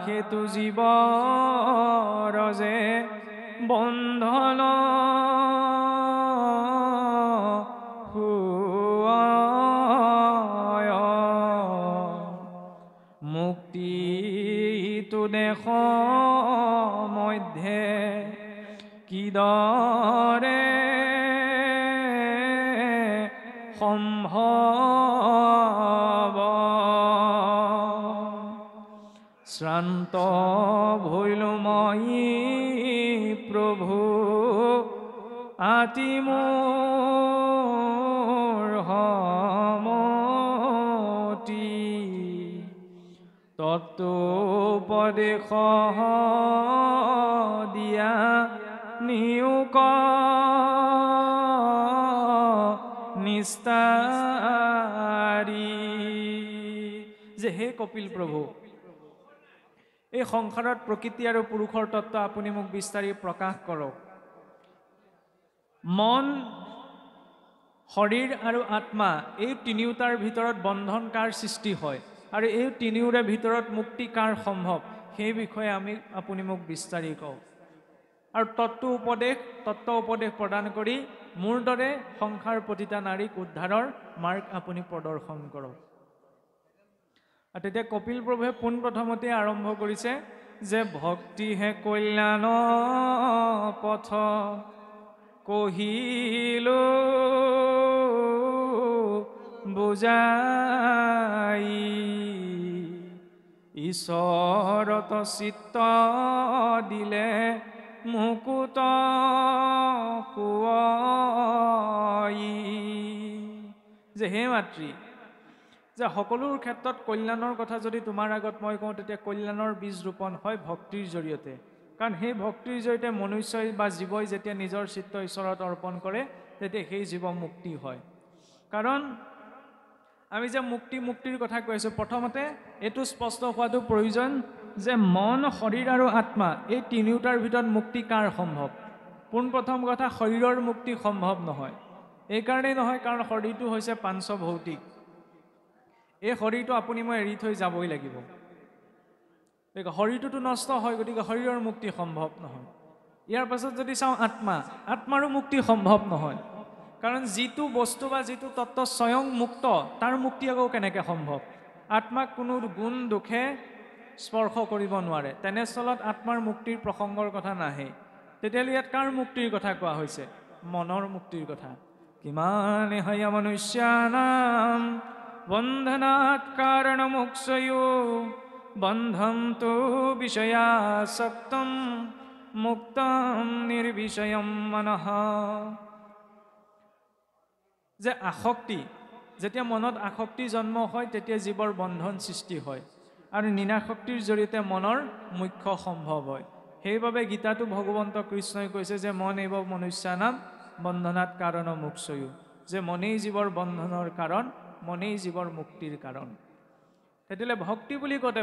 সেতু জীৱৰ যে বন্ধন মুক্তিটো দেশ মধ্যে কিদৰে সম্ভৱ শ্ৰান্ত ভৈলো মই প্ৰভু আতি মোৰ সমতি তত্ত্বোপদেশ দিয়া নিয়োগ নিস্তাৰী যে হে কপিল প্ৰভু এই সংসাৰত প্ৰকৃতি আৰু পুৰুষৰ তত্ত্ব আপুনি মোক বিস্তাৰি প্ৰকাশ কৰক মন শৰীৰ আৰু আত্মা এই তিনিওটাৰ ভিতৰত বন্ধন কাৰ সৃষ্টি হয় আৰু এই তিনিওৰে ভিতৰত মুক্তি কাৰ সম্ভৱ সেই বিষয়ে আপুনি মোক বিস্তাৰি কওক আৰু তত্ত্ব উপদেশ প্ৰদান কৰি মোৰ দৰে সংসাৰ পতিতা নাৰীক উদ্ধাৰৰ মাৰ্গ আপুনি প্ৰদৰ্শন কৰক আৰু তেতিয়া কপিল প্ৰভুৱে পোনপ্ৰথমতে আৰম্ভ কৰিছে যে ভক্তিহে কল্যাণ পথ কহিলো বুজাই ঈশ্বৰত চিত্ত দিলে মুকুত কুৱাই যে হে মাতৃ যে সকলোৰ ক্ষেত্ৰত কল্যাণৰ কথা যদি তোমাৰ আগত মই কওঁ তেতিয়া কল্যাণৰ বীজ ৰোপণ হয় ভক্তিৰ জৰিয়তে কাৰণ সেই ভক্তিৰ জৰিয়তে মনুষ্যই বা জীৱই যেতিয়া নিজৰ চিত্ত ঈশ্বৰত অৰ্পণ কৰে তেতিয়া সেই জীৱ মুক্তি হয় কাৰণ আমি যে মুক্তিৰ কথা কৈ আছোঁ প্ৰথমতে এইটো স্পষ্ট হোৱাটো প্ৰয়োজন যে মন শৰীৰ আৰু আত্মা এই তিনিওটাৰ ভিতৰত মুক্তি কাৰ সম্ভৱ পোনপ্ৰথম কথা শৰীৰৰ মুক্তি সম্ভৱ নহয় এইকাৰণেই নহয় কাৰণ শৰীৰটো হৈছে পাঞ্চভৌতিক এই শৰীৰটো আপুনি মই এৰি থৈ যাবই লাগিব শৰীৰটোতো নষ্ট হয় গতিকে শৰীৰৰ মুক্তি সম্ভৱ নহয় ইয়াৰ পাছত যদি চাওঁ আত্মাৰো মুক্তি সম্ভৱ নহয় কাৰণ যিটো বস্তু বা যিটো তত্ত্ব স্বয়ং মুক্ত তাৰ মুক্তি আকৌ কেনেকৈ সম্ভৱ আত্মাক কোনো গুণ দুখে স্পৰ্শ কৰিব নোৱাৰে তেনেস্থলত আত্মাৰ মুক্তিৰ প্ৰসংগৰ কথা নাহে তেতিয়াহ'লে ইয়াত কাৰ মুক্তিৰ কথা কোৱা হৈছে মনৰ মুক্তিৰ কথা কিমান হয় মনুষ্যানাম বন্ধনাৎ কাৰণমোক্ষয়ো বন্ধম তু বিষয়াসক্তম মুক্তম নিৰ্বিষয়ম মনঃ যে আসক্তি যেতিয়া মনত আসক্তি জন্ম হয় তেতিয়া জীৱৰ বন্ধন সৃষ্টি হয় আৰু নিনাসক্তিৰ জৰিয়তে মনৰ মুখ্য সম্ভৱ হয় সেইবাবে গীতাটো ভগৱন্ত কৃষ্ণই কৈছে যে মন এব মনুষ্যানাম বন্ধনাৎ কাৰণমোক্ষয়ো যে মনেই জীৱৰ বন্ধনৰ কাৰণ মনেই জীৱৰ মুক্তিৰ কাৰণ তেতিয়াহ'লে ভক্তি বুলি কওঁতে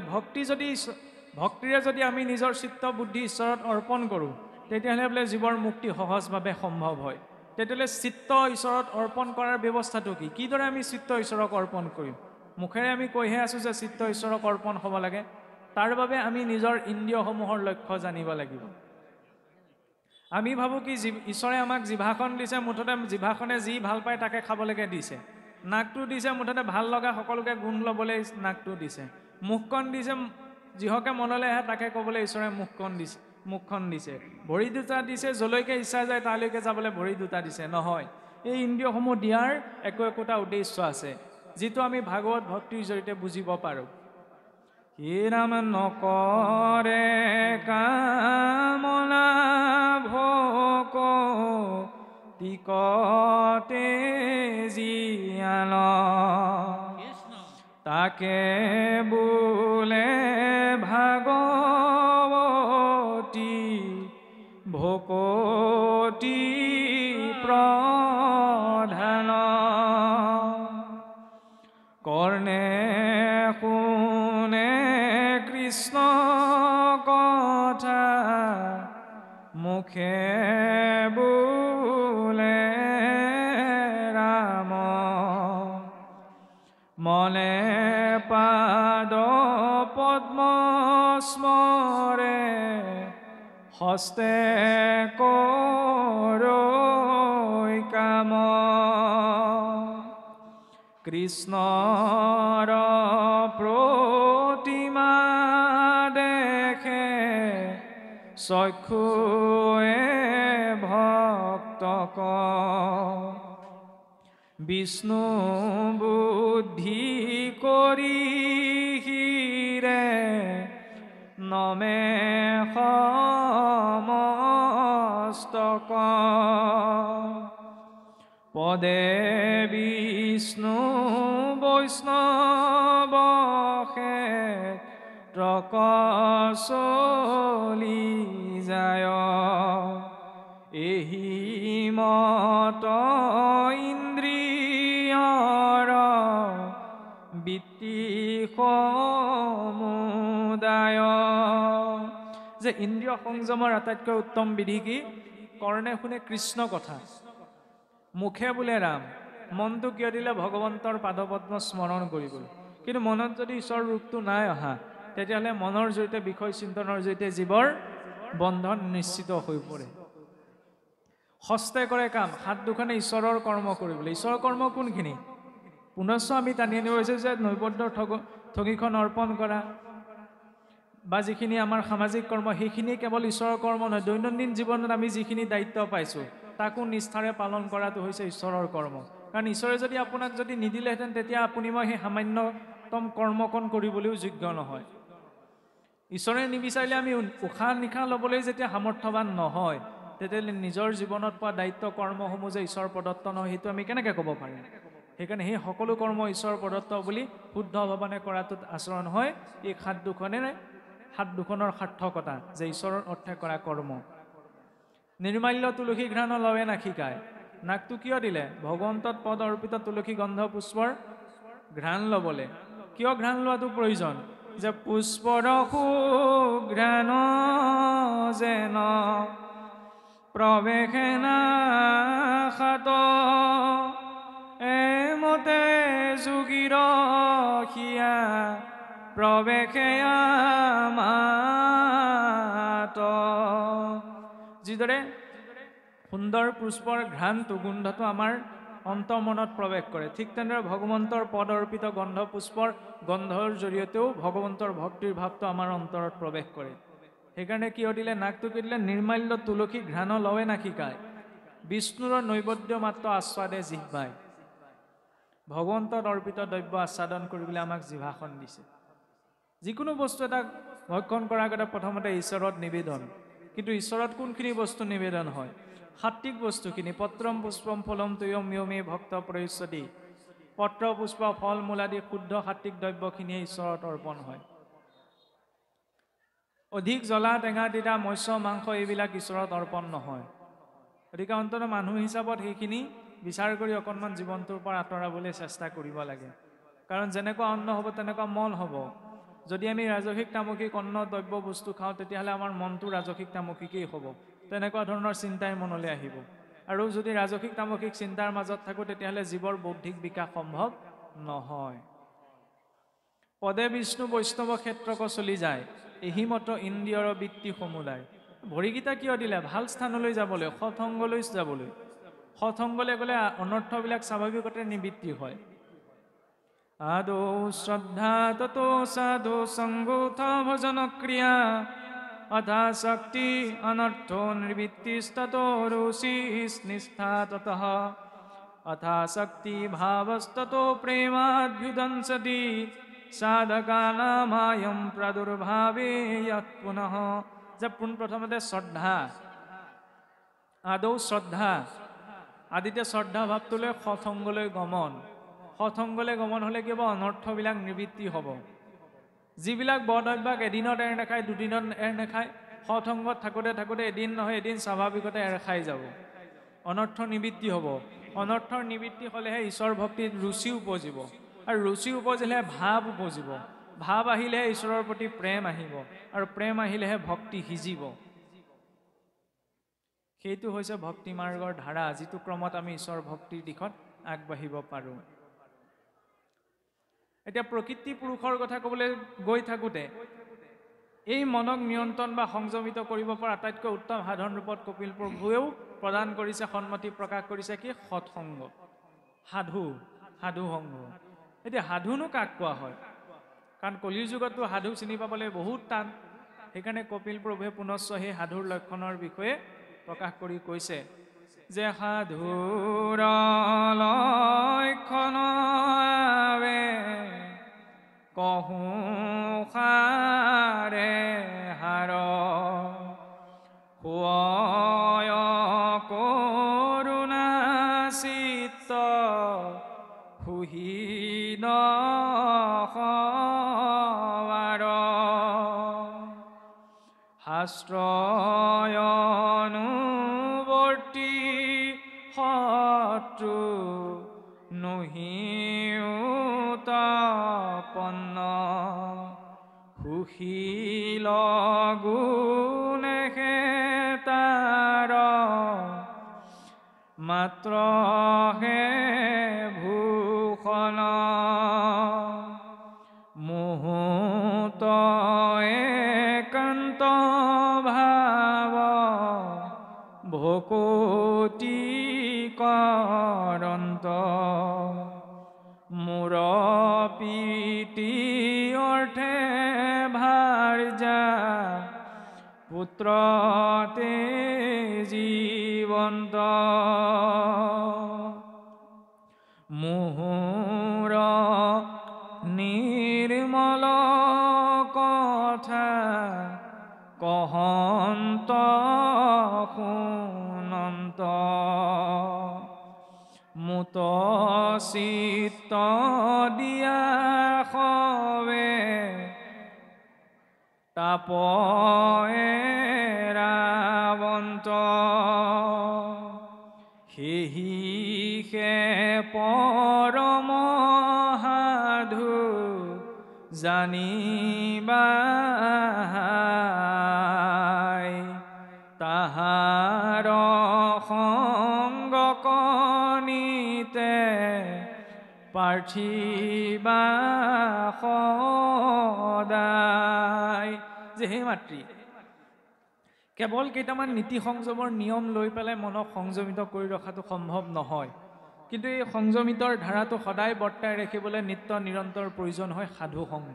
ভক্তিৰে যদি আমি নিজৰ চিত্ত বুদ্ধি ঈশ্বৰত অৰ্পণ কৰোঁ তেতিয়াহ'লে বোলে জীৱৰ মুক্তি সহজভাৱে সম্ভৱ হয় তেতিয়াহ'লে চিত্ত ঈশ্বৰত অৰ্পণ কৰাৰ ব্যৱস্থাটো কিদৰে আমি চিত্ত ঈশ্বৰক অৰ্পণ কৰিম মুখেৰে আমি কৈহে আছোঁ যে চিত্ত ঈশ্বৰক অৰ্পণ হ'ব লাগে তাৰ বাবে আমি নিজৰ ইন্দ্ৰিয়সমূহৰ লক্ষ্য জানিব লাগিব আমি ভাবোঁ কি ঈশ্বৰে আমাক জিভাখন দিছে মুঠতে জিভাখনে যি ভাল পায় তাকে খাবলৈকে দিছে নাকটো দিছে মুঠতে ভাল লগা সকলোকে গুণ ল'বলৈ নাকটো দিছে মুখখন দিছে যিহকে মনলৈ আহে তাকে ক'বলৈ ঈশ্বৰে মুখখন দিছে ভৰি দুটা দিছে যলৈকে ইচ্ছা যায় তালৈকে যাবলৈ ভৰি দুটা দিছে নহয় এই ইন্দ্ৰিয়সমূহ দিয়াৰ একোটা উদ্দেশ্য আছে যিটো আমি ভাগৱত ভক্তিৰ জৰিয়তে বুজিব পাৰোঁ হে ৰাম নকৰে কামনা ভোক টিকতে জিয়াল তাকে বোলে ভাগৱতী ভকতি প্ৰধান কৰ্ণে শুনে কৃষ্ণ কথা মুখে বোলে ৰাম মনে পাদ পদ্ম স্মৰে হস্তে কৰৈ কাম কৃষ্ণৰ প্ৰতিমা দেখে চক্ষুৱে ভক্তক বিষ্ণু বুদ্ধি কৰি হিৰে নমে সমস্তক পদে বিষ্ণু বৈষ্ণৱসে ত্ৰক চলি যায় এহি মত ইন্দ্ৰিয়ৰ বৃত্তি সমুদায় যে ইন্দ্ৰিয় সংযমৰ আটাইতকৈ উত্তম বিধি কি কৰ্ণে শুনে কৃষ্ণ কথা মুখে বোলে ৰাম মনটো কিয় দিলে ভগৱন্তৰ পাদপদ্ম স্মৰণ কৰিবলৈ কিন্তু মনত যদি ঈশ্বৰৰ ৰূপটো নাই অহা তেতিয়াহ'লে মনৰ জৰিয়তে বিষয় চিন্তনৰ জৰিয়তে জীৱৰ বন্ধন নিশ্চিত হৈ পৰে হস্তে কৰে কাম হাত দুখনে ঈশ্বৰৰ কৰ্ম কৰিবলৈ ঈশ্বৰৰ কৰ্ম কোনখিনি পুনশ্চ আমি টানি আনিব বিচাৰিছোঁ যে নৈবদ্যৰ ঠগীখন অৰ্পণ কৰা বা যিখিনি আমাৰ সামাজিক কৰ্ম সেইখিনি কেৱল ঈশ্বৰৰ কৰ্ম নহয় দৈনন্দিন জীৱনত আমি যিখিনি দায়িত্ব পাইছোঁ তাকো নিষ্ঠাৰে পালন কৰাটো হৈছে ঈশ্বৰৰ কৰ্ম কাৰণ ঈশ্বৰে যদি আপোনাক যদি নিদিলেহেঁতেন তেতিয়া আপুনি মই সেই সামান্যতম কৰ্মকণ কৰিবলৈও যোগ্য নহয় ঈশ্বৰে নিবিচাৰিলে আমি উশাহ নিশাহ ল'বলৈ যেতিয়া সামৰ্থ্যৱান নহয় তেতিয়াহ'লে নিজৰ জীৱনত পোৱা দায়িত্ব কৰ্মসমূহ যে ঈশ্বৰ প্ৰদত্ত নহয় সেইটো আমি কেনেকৈ ক'ব পাৰিম সেইকাৰণে সেই সকলো কৰ্ম ঈশ্বৰ প্ৰদত্ত বুলি শুদ্ধ ভাৱনে কৰাটোত আচৰণ হয় এই হাত দুখনৰ সাৰ্থকতা যে ঈশ্বৰৰ অৰ্থে কৰা কৰ্ম নিৰ্মাল্য তুলসী ঘ্ৰাণ লৱে নাখিকায় নাকটো কিয় দিলে ভগৱন্তত পদ অৰ্পিত তুলসী গন্ধ পুষ্পৰ ঘ্ৰাণ ল'বলৈ কিয় ঘ্ৰাণ লোৱাটো প্ৰয়োজন যে পুষ্পৰসু ঘ্ৰাণ যেন প্ৰৱেশে নাখাত এমতে যোগীৰ সিয়া প্ৰৱেশে আমাত যিদৰে সুন্দৰ পুষ্পৰ ঘ্ৰাণটো গোন্ধটো আমাৰ অন্তৰ্মনত প্ৰৱেশ কৰে ঠিক তেনেদৰে ভগৱন্তৰ পদ অৰ্পিত গন্ধ পুষ্পৰ গন্ধৰ জৰিয়তেও ভগৱন্তৰ ভক্তিৰ ভাৱটো আমাৰ অন্তৰত প্ৰৱেশ কৰে সেইকাৰণে কিয় দিলে নাকটো কি দিলে নিৰ্মাল্য তুলসী ঘ্ৰাণ লৱে নাখিকায় বিষ্ণুৰ নৈবদ্য মাত্ৰ আস্বাদে জিহ্বাই ভগৱন্তত অৰ্পিত দ্ৰব্য আস্বাদন কৰিবলৈ আমাক জিভাখন দিছে যিকোনো বস্তু এটা ভক্ষণ কৰাৰ আগতে প্ৰথমতে ঈশ্বৰত নিবেদন কিন্তু ঈশ্বৰত কোনখিনি বস্তু নিবেদন হয় সাত্বিক বস্তুখিনি পত্ৰম পুষ্পম ফলম তৈয়ম য়মে ভক্ত প্ৰয়ুষ্যতি পত্ৰ পুষ্প ফল মূল আদি শুদ্ধ সাত্বিক দ্ৰব্যখিনিয়ে ঈশ্বৰত অৰ্পণ হয় অধিক জ্বলা টেঙা তিতা মৎস্য মাংস এইবিলাক ঈশ্বৰত অৰ্পণ নহয় গতিকে অন্ততঃ মানুহ হিচাপত সেইখিনি বিচাৰ কৰি অকণমান জীৱনটোৰ পৰা আঁতৰাবলৈ চেষ্টা কৰিব লাগে কাৰণ যেনেকুৱা অন্ন হ'ব তেনেকুৱা মন হ'ব যদি আমি ৰাজসিক তামসিক অন্ন দ্ৰব্য বস্তু খাওঁ তেতিয়াহ'লে আমাৰ মনটো ৰাজসিক তামসিকেই হ'ব তেনেকুৱা ধৰণৰ চিন্তাই মনলৈ আহিব আৰু যদি ৰাজসিক তামসিক চিন্তাৰ মাজত থাকোঁ তেতিয়াহ'লে জীৱৰ বৌদ্ধিক বিকাশ সম্ভৱ নহয় পদে বিষ্ণু বৈষ্ণৱ ক্ষেত্ৰক চলি যায় এহি মত ইন্দ্ৰিয়ৰ বৃত্তি সমুদায় ভৰিকেইটা কিয় দিলে ভাল স্থানলৈ যাবলৈ সৎসংগলৈ যাবলৈ সৎসংগলৈ গ'লে অনৰ্থবিলাক স্বাভাৱিকতে নিবৃত্তি হয় আদৌ শ্ৰদ্ধা ততো সাধু সংগোথ ভজন ক্ৰিয়া অথা শক্তি অনৰ্থ নিবৃত্তিস্ততো ৰুচি নিষ্ঠা ততঃ অথা শক্তি ভাবস্ততো প্ৰেমাভ্যুদংসতি সাধকানামায়ম প্ৰাদুৰ্ভাৱে ইয়াত পুনঃ যে পোনপ্ৰথমতে শ্ৰদ্ধা আদৌ শ্ৰদ্ধা আদিতে শ্ৰদ্ধা ভাৱটোলৈ সৎসংগলৈ গমন সৎসংগলৈ গমন হ'লে কিবা অনৰ্থবিলাক নিবৃত্তি হ'ব যিবিলাক বদঅভ্যাস এদিনত এৰ নাখায় দুদিনত এৰ নাখায় সৎসংগত থাকোঁতে থাকোঁতে এদিন নহয় এদিন স্বাভাৱিকতে এৰ খাই যাব অনৰ্থ নিবৃত্তি হ'ব অনৰ্থৰ নিবৃত্তি হ'লেহে ঈশ্বৰ ভক্তিত ৰুচি উপজিব আৰু ৰুচি উপজিলেহে ভাৱ উপজিব ভাৱ আহিলেহে ঈশ্বৰৰ প্ৰতি প্ৰেম আহিব আৰু প্ৰেম আহিলেহে ভক্তি সিজিব সেইটো হৈছে ভক্তি মাৰ্গৰ ধাৰা যিটো ক্ৰমত আমি ঈশ্বৰ ভক্তিৰ দিশত আগবাঢ়িব পাৰোঁ এতিয়া প্ৰকৃতি পুৰুষৰ কথা ক'বলৈ গৈ থাকোঁতে এই মনক নিয়ন্ত্ৰণ বা সংযমিত কৰিব পৰা আটাইতকৈ উত্তম সাধন ৰূপত কপিল প্ৰভুৱেও প্ৰদান কৰিছে, সন্মতি প্ৰকাশ কৰিছে কি সৎসংগ, সাধু সংগ। এতিয়া সাধুনো কাক কোৱা হয়? কাৰণ কলিৰ যুগততো সাধু চিনি পাবলৈ বহুত টান। সেইকাৰণে কপিল প্ৰভুৱে পুনশ্চ সেই সাধুৰ লক্ষণৰ বিষয়ে প্ৰকাশ কৰি কৈছে যে সাধুৰ লক্ষণ কহো সাৰে হাৰ শুয় কৰোণা চিত্ত সুহীন সৱাৰ শাস্ত্ৰয়নুবৰ্তী শত্ৰু নহিউতাপন্ন সুশীল গুণে তাৰ মাত্ৰ হে ভূষণ মুহূৰ্ত একান্ত ভাৱ ভকতি কৰন্ত মোৰ প্ৰীতি অৰ্থে ভাৰ্যা পুত্ৰতে জীৱন্ত মুহুৰ নিৰ্মল কথা কহন্ত শুনন্ত মুত চিত্ত দিয়া সবে তাপ এৰাবন্ত সেহিষে পৰম সাধু জানিবা তাহাৰ সংগ কনিতে পাৰ্থিবা সদায়। যে হে মাতৃ, কেৱল কেইটামান নীতি সংযমৰ নিয়ম লৈ পেলাই মনক সংযমিত কৰি ৰখাটো সম্ভৱ নহয়, কিন্তু এই সংযমিতৰ ধাৰাটো সদায় বৰ্তাই ৰাখিবলৈ নিত্য নিৰন্তৰ প্ৰয়োজন হয় সাধু সংগ।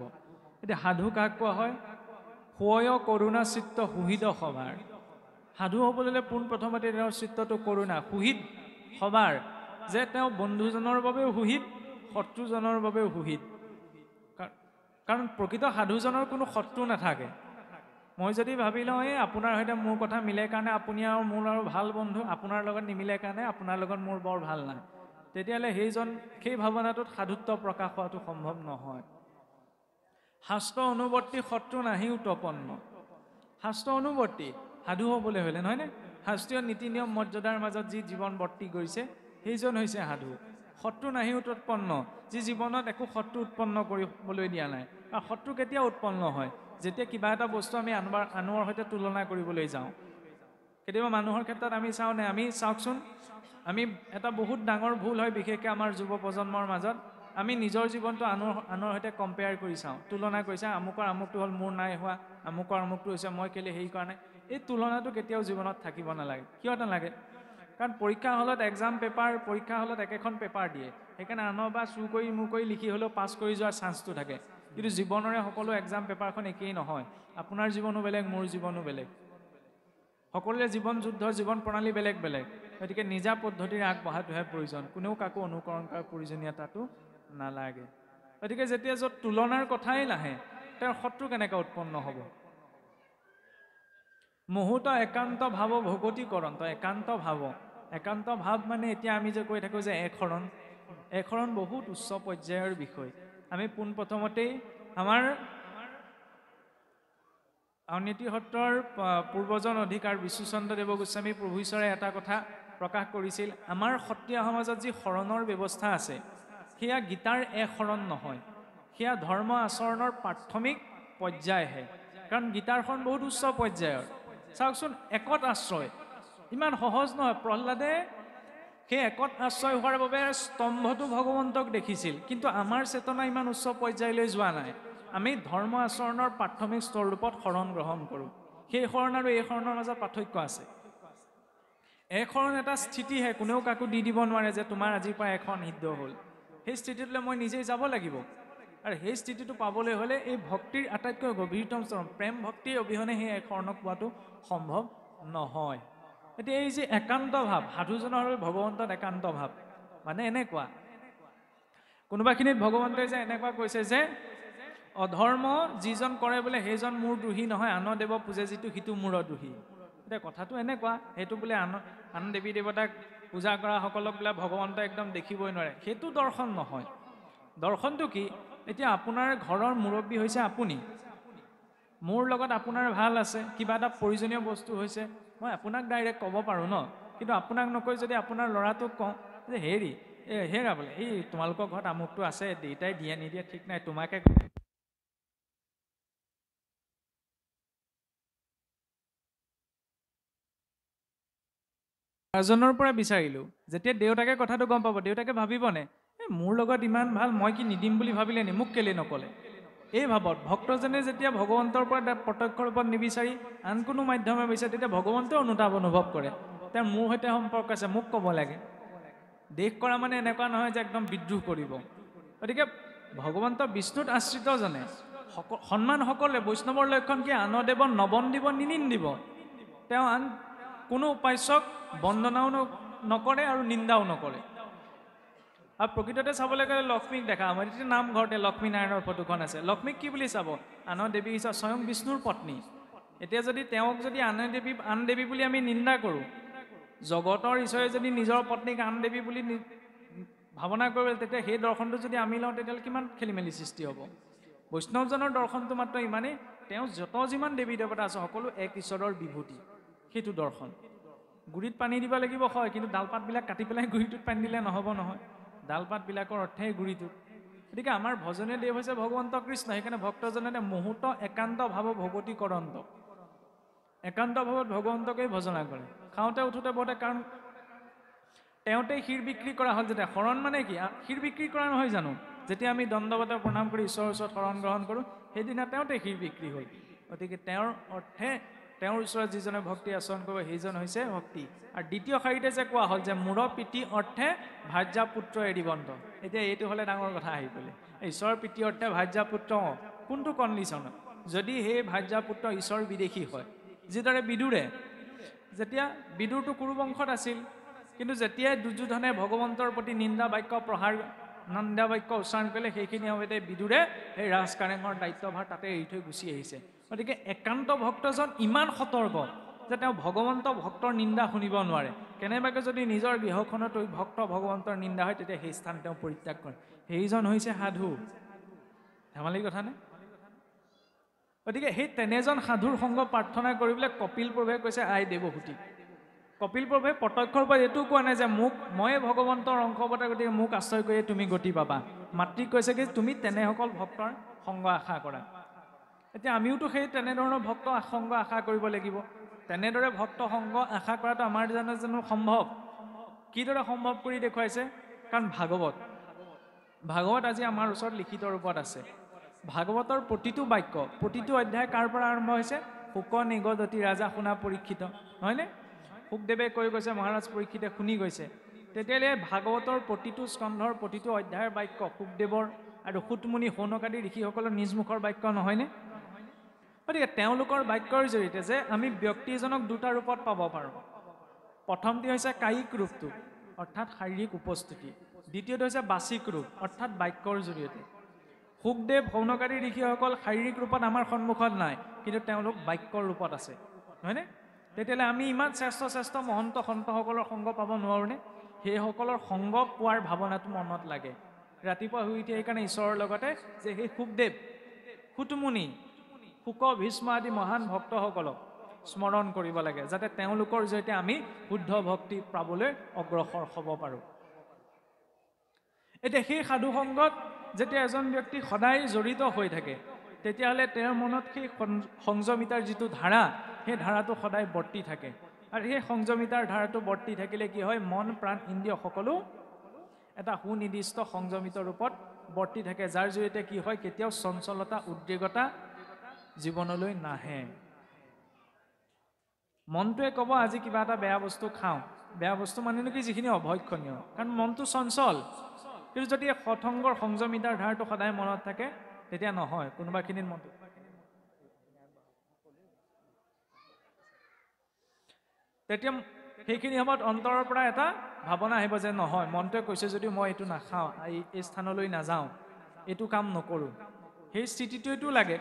এতিয়া সাধু কাক কোৱা হয়? শুয় কৰোণা চিত্ত সুহৃদ সভাৰ। সাধু হ'বলৈ পোনপ্ৰথমতে তেওঁৰ চিত্তটো কৰোণা, সুহৃদ সভাৰ, যে তেওঁ বন্ধুজনৰ বাবেও সুহৃদ, শত্ৰুজনৰ বাবেও সুহৃদ। কাৰণ প্ৰকৃত সাধুজনৰ কোনো শত্ৰু নাথাকে। মই যদি ভাবি লওঁ এই আপোনাৰ সৈতে মোৰ কথা মিলে কাৰণে আপুনি আৰু মোৰ আৰু ভাল বন্ধু, আপোনাৰ লগত নিমিলে কাৰণে আপোনাৰ লগত মোৰ বৰ ভাল নাই, তেতিয়াহ'লে সেই ভাৱনাটোত সাধুত্ব প্ৰকাশ হোৱাটো সম্ভৱ নহয়। শাস্ত্ৰ অনুবৰ্তী শত্ৰু নাহি উৎপন্ন। শাস্ত্ৰ অনুবৰ্তী সাধু হ'বলৈ হ'লে নহয়নে? শাস্ত্ৰীয় নীতি নিয়ম মৰ্যাদাৰ মাজত যি জীৱন বৰ্তি কৰিছে সেইজন হৈছে সাধু। শত্ৰু নাহি উৎপন্ন, যি জীৱনত একো শত্ৰু উৎপন্ন কৰিবলৈ দিয়া নাই। আৰু শত্ৰু কেতিয়া উৎপন্ন হয়? যেতিয়া কিবা এটা বস্তু আমি আনৰ সৈতে তুলনা কৰিবলৈ যাওঁ। কেতিয়াবা মানুহৰ ক্ষেত্ৰত আমি চাওঁনে? আমি চাওকচোন, আমি এটা বহুত ডাঙৰ ভুল হয় বিশেষকৈ আমাৰ যুৱ প্ৰজন্মৰ মাজত। আমি নিজৰ জীৱনটো আনৰ সৈতে কম্পেয়াৰ কৰি চাওঁ, তুলনা কৰি চাওঁ। আমুকটো হ'ল, মোৰ নাই হোৱা, আমুকটো হৈছে, মই কেলে হেৰি কৰা নাই। এই তুলনাটো কেতিয়াও জীৱনত থাকিব নালাগে। কিয় নালাগে? কাৰণ পৰীক্ষা হলত পৰীক্ষা হলত একেখন পেপাৰ দিয়ে, সেইকাৰণে আনৰ বা চুৰ কৰি মোৰ কৰি লিখি হ'লেও পাছ কৰি যোৱাৰ চান্সটো থাকে। কিন্তু জীৱনৰে সকলো এক্সাম পেপাৰখন একেই নহয়। আপোনাৰ জীৱনো বেলেগ, মোৰ জীৱনো বেলেগ। সকলোৰে জীৱন যুদ্ধৰ জীৱন প্ৰণালী বেলেগ বেলেগ। গতিকে নিজা পদ্ধতিৰে আগবঢ়াটোহে প্ৰয়োজন, কোনেও কাকো অনুকৰণ কৰাৰ প্ৰয়োজনীয়তাটো নালাগে। গতিকে যেতিয়া য'ত তুলনাৰ কথাই নাহে, তেওঁৰ শত্ৰু কেনেকৈ উৎপন্ন হ'ব? মুহূৰ্ত একান্ত ভাৱ ভগতি কৰন্ত। একান্ত ভাৱ মানে এতিয়া আমি যে কৈ থাকোঁ যে একশৰণ বহুত উচ্চ পৰ্যায়ৰ বিষয়। আমি পোনপ্ৰথমতেই আমাৰ আউনীআটী সত্ৰৰ পূৰ্বজন অধিকাৰ বিশ্বচন্দ্ৰ দেৱ গোস্বামী প্ৰভু ঈশ্বৰে এটা কথা প্ৰকাশ কৰিছিল, আমাৰ সত্ৰীয়া সমাজত যি শৰণৰ ব্যৱস্থা আছে সেয়া গীতাৰ শৰণ নহয়, সেয়া ধৰ্ম আচৰণৰ প্ৰাথমিক পৰ্যায়হে। কাৰণ গীতাৰখন বহুত উচ্চ পৰ্যায়ৰ। চাওকচোন, একত আশ্ৰয় ইমান সহজ নহয়। প্ৰহ্লাদে সেই একত আশ্ৰয় হোৱাৰ বাবে স্তম্ভটো ভগৱন্তক দেখিছিল, কিন্তু আমাৰ চেতনা ইমান উচ্চ পৰ্যায়লৈ যোৱা নাই। আমি ধৰ্ম আচৰণৰ প্ৰাথমিক স্তৰৰূপত শৰণ গ্ৰহণ কৰোঁ। সেই শৰণ আৰু এই শৰণৰ মাজত পাৰ্থক্য আছে। এই শৰণ এটা স্থিতিহে, কোনেও কাকো দি দিব নোৱাৰে যে তোমাৰ আজিৰ পৰা এখন সিদ্ধ হ'ল। সেই স্থিতিটোলৈ মই নিজেই যাব লাগিব, আৰু সেই স্থিতিটো পাবলৈ হ'লে এই ভক্তিৰ আটাইতকৈ গভীৰতম চৰম প্ৰেম ভক্তিৰ অবিহনে সেই এক শৰণক পোৱাটো সম্ভৱ নহয়। এতিয়া এই যে একান্ত ভাৱ, সাধুজনৰ ভগৱন্তত একান্ত ভাৱ মানে এনেকুৱা, কোনোবাখিনিত ভগৱন্তই যে এনেকুৱা কৈছে যে অধৰ্ম যিজন কৰে বোলে সেইজন মোৰ দ্ৰোহী নহয়, আন দেৱ পূজে যিটো সিটো মূৰ দ্ৰোহী। এতিয়া কথাটো এনেকুৱা, সেইটো বোলে আন দেৱী দেৱতাক পূজা কৰাসকলক বোলে ভগৱন্ত একদম দেখিবই নোৱাৰে, সেইটো দৰ্শন নহয়। দৰ্শনটো কি? এতিয়া আপোনাৰ ঘৰৰ মুৰব্বী হৈছে আপুনি, মোৰ লগত আপোনাৰ ভাল আছে, কিবা এটা প্ৰয়োজনীয় বস্তু হৈছে, মই আপোনাক ডাইৰেক্ট ক'ব পাৰোঁ ন, কিন্তু আপোনাক নকৈ যদি আপোনাৰ ল'ৰাটোক কওঁ যে হেৰা বোলে এই তোমালোকৰ ঘৰত আমুকটো আছে, দেউতাই দিয়ে নিদিয়ে ঠিক নাই, তোমাকে এজনৰ পৰা বিচাৰিলোঁ। যেতিয়া দেউতাকে কথাটো গম পাব, দেউতাকে ভাবিবনে মোৰ লগত ইমান ভাল, মই কি নিদিম বুলি ভাবিলে নি, মোক কেলে নকলে? এই ভাৱত ভক্তজনে যেতিয়া ভগৱন্তৰ পৰা প্ৰত্যক্ষ ৰূপত নিবিচাৰি আন কোনো মাধ্যমে বিচাৰে, তেতিয়া ভগৱন্তই অনুতাপ অনুভৱ কৰে, তেওঁ মোৰ সৈতে সম্পৰ্ক আছে, মোক ক'ব লাগে। দেশ কৰা মানে এনেকুৱা নহয় যে একদম বিদ্ৰোহ কৰিব। গতিকে ভগৱন্ত বিষ্ণুত আশ্ৰিতজনে সন্মান সকলোৱে, বৈষ্ণৱৰ লক্ষণ কি? আন দেৱ নবন্দিব নিনিন্দিব। তেওঁ আন কোনো উপাস্যক বন্দনাও নকৰে আৰু নিন্দাও নকৰে। আৰু প্ৰকৃততে চাবলৈ গ'লে লক্ষ্মীক দেখা, আমাৰ এতিয়া নামঘৰতে লক্ষ্মী নাৰায়ণৰ ফটোখন আছে, লক্ষ্মীক কি বুলি চাব? আনৰ দেৱী হিচাপে, স্বয়ং বিষ্ণুৰ পত্নী। এতিয়া যদি তেওঁক যদি আন দেৱী বুলি আমি নিন্দা কৰোঁ, জগতৰ ঈশ্বৰে যদি নিজৰ পত্নীক আন দেৱী বুলি ভাৱনা কৰিব, তেতিয়া সেই দৰ্শনটো যদি আমি লওঁ, তেতিয়াহ'লে কিমান খেলি মেলি সৃষ্টি হ'ব। বৈষ্ণৱজনৰ দৰ্শনটো মাত্ৰ ইমানেই, তেওঁ যত যিমান দেৱী দেৱতা আছে সকলো এক ঈশ্বৰৰ বিভূতি, সেইটো দৰ্শন। গুৰিত পানী দিব লাগিব হয়, কিন্তু ডালপাতবিলাক কাটি পেলাই গুৰিটোত পানী দিলে নহ'ব নহয়, ডালপাতবিলাকৰ অৰ্থেই গুৰিটোত। গতিকে আমাৰ ভজনীয় দেৱ হৈছে ভগৱন্ত কৃষ্ণ। সেইকাৰণে ভক্তজনে মুহূৰ্ত একান্ত ভাৱ ভগৱতী কৰন্ত, একান্ত ভাৱত ভগৱন্তকেই ভজনা কৰে। খাওঁতে উঠোতে বহুতে, কাৰণ তেওঁতেই ক্ষীৰ বিক্ৰী কৰা হ'ল। যেতিয়া শৰণ মানে কি? ক্ষীৰ বিক্ৰী কৰা নহয় জানো? যেতিয়া আমি দণ্ডৱতে প্ৰণাম কৰি ঈশ্বৰৰ ওচৰত শৰণ গ্ৰহণ কৰোঁ, সেইদিনা তেওঁতেই ক্ষীৰ বিক্ৰী হ'ল। গতিকে তেওঁৰ অৰ্থে, তেওঁৰ ওচৰত যিজনে ভক্তি আচৰণ কৰিব সেইজন হৈছে ভক্তি। আৰু দ্বিতীয় শাৰীতে যে কোৱা হ'ল যে মূৰ প্ৰীতি অৰ্থে ভাৰ্যা পুত্ৰ এৰিবন্ত, এতিয়া এইটো হ'লে ডাঙৰ কথা আহি গ'লে। ঈশ্বৰৰ প্ৰীতি অৰ্থে ভাৰ্যা পুত্ৰ, কোনটো কণ্ডিশ্যনত? যদি সেই ভাৰ্যা পুত্ৰ ঈশ্বৰ বিদেশী হয়, যিদৰে বিদুৰে, যেতিয়া বিদুৰটো কুৰু বংশত আছিল, কিন্তু যেতিয়াই দুৰ্যোধনে ভগৱন্তৰ প্ৰতি নিন্দা বাক্য উচ্চাৰণ কৰিলে, সেইখিনি সময়তে বিদুৰে সেই ৰাজকাৰেঙৰ দায়িত্বভাৰ তাতে এৰি থৈ গুচি আহিছে। গতিকে একান্ত ভক্তজন ইমান সতৰ্ক যে তেওঁ ভক্তৰ নিন্দা শুনিব নোৱাৰে। কেনেবাকৈ যদি নিজৰ গৃহখনত ভক্ত ভগৱন্তৰ নিন্দা হয়, তেতিয়া সেই স্থান তেওঁ পৰিত্যাগ কৰে। সেইজন হৈছে সাধু, ধেমালি কথা নে? গতিকে সেই তেনেজন সাধুৰ সংগ প্ৰাৰ্থনা কৰিবলৈ কপিল প্ৰভুৱে কৈছে আই দেৱহূতি। কপিল প্ৰভুৱে প্ৰত্যক্ষৰ পৰা এইটো কোৱা নাই যে ময়ে ভগৱন্তৰ অংশৱতাৰ, গতিকে মোক আশ্ৰয় কৰিয়ে তুমি গতি পাবা। মাতৃক কৈছে কি তুমি তেনেসকল ভক্তৰ সংগ আশা কৰা। এতিয়া আমিওতো সেই তেনেধৰণৰ ভক্ত সংগ আশা কৰিব লাগিব। তেনেদৰে ভক্ত সংগ আশা কৰাটো আমাৰ জানো সম্ভৱ? কিদৰে সম্ভৱ কৰি দেখুৱাইছে? কাৰণ ভাগৱত আজি আমাৰ ওচৰত লিখিত ৰূপত আছে। ভাগৱতৰ প্ৰতিটো বাক্য, প্ৰতিটো অধ্যায় কাৰ পৰা আৰম্ভ হৈছে? শুক নিগদতি ৰাজা শুনা পৰীক্ষিত, হয়নে? শুকদেৱে কৈ গৈছে, মহাৰাজ পৰীক্ষিতে শুনি গৈছে। তেতিয়াহ'লে ভাগৱতৰ প্ৰতিটো স্কন্ধৰ প্ৰতিটো অধ্যায়ৰ বাক্য শুকদেৱৰ আৰু সুতমুনি সৌনকাদি ঋষিসকলৰ নিজ মুখৰ বাক্য নহয়নে? গতিকে তেওঁলোকৰ বাক্যৰ জৰিয়তে যে আমি ব্যক্তিজনক দুটা ৰূপত পাব পাৰোঁ। প্ৰথমটি হৈছে কায়িক ৰূপটো, অৰ্থাৎ শাৰীৰিক উপস্থিতি। দ্বিতীয়টো হৈছে বাচিক ৰূপ, অৰ্থাৎ বাক্যৰ জৰিয়তে। শুকদেৱ সৌনকাদি ঋষিসকল শাৰীৰিক ৰূপত আমাৰ সন্মুখত নাই, কিন্তু তেওঁলোক বাক্যৰ ৰূপত আছে, হয়নে? তেতিয়াহ'লে আমি ইমান শ্ৰেষ্ঠ মহন্ত সন্তসকলৰ সংগ পাব নোৱাৰোঁনে? সেইসকলৰ সংগ পোৱাৰ ভাৱনাটো মনত লাগে। ৰাতিপুৱা শুই উঠি সেইকাৰণে ঈশ্বৰৰ লগতে যে সেই শুকদেৱ, সুতমুনি, শুক, ভীষ্ম আদি মহান ভক্তসকলক স্মৰণ কৰিব লাগে, যাতে তেওঁলোকৰ জৰিয়তে আমি শুদ্ধ ভক্তি পাবলৈ অগ্ৰসৰ হ'ব পাৰোঁ। এতিয়া সেই সাধু সংগত যেতিয়া এজন ব্যক্তি সদায় জড়িত হৈ থাকে, তেতিয়াহ'লে তেওঁৰ মনত সেই সংযমিতাৰ যিটো ধাৰা, সেই ধাৰাটো সদায় বৰ্তি থাকে। আৰু সেই সংযমিতাৰ ধাৰাটো বৰ্তি থাকিলে কি হয় মন প্ৰাণ ইন্দ্ৰিয় সকলো এটা সুনিৰ্দিষ্ট সংযমিত ৰূপত বৰ্তি থাকে যাৰ জৰিয়তে কি হয় কেতিয়াও চঞ্চলতা উদ্বেগতা জীৱনলৈ নাহে মনটোৱে ক'ব আজি কিবা এটা বেয়া বস্তু খাওঁ বেয়া বস্তু মানে কি যিখিনি অভক্ষণীয় কাৰণ মনটো চঞ্চল কিন্তু যদি সৎসংগৰ সংযমিতাৰ ধাৰাটো সদায় মনত থাকে তেতিয়া নহয় কোনোবাখিনিত মনটো তেতিয়া সেইখিনি সময়ত অন্তৰৰ পৰা এটা ভাৱনা আহিব যে নহয় মনটোৱে কৈছে যদি মই এইটো নাখাওঁ এই স্থানলৈ নাযাওঁ এইটো কাম নকৰোঁ সেই স্থিতিটোৱেতো লাগে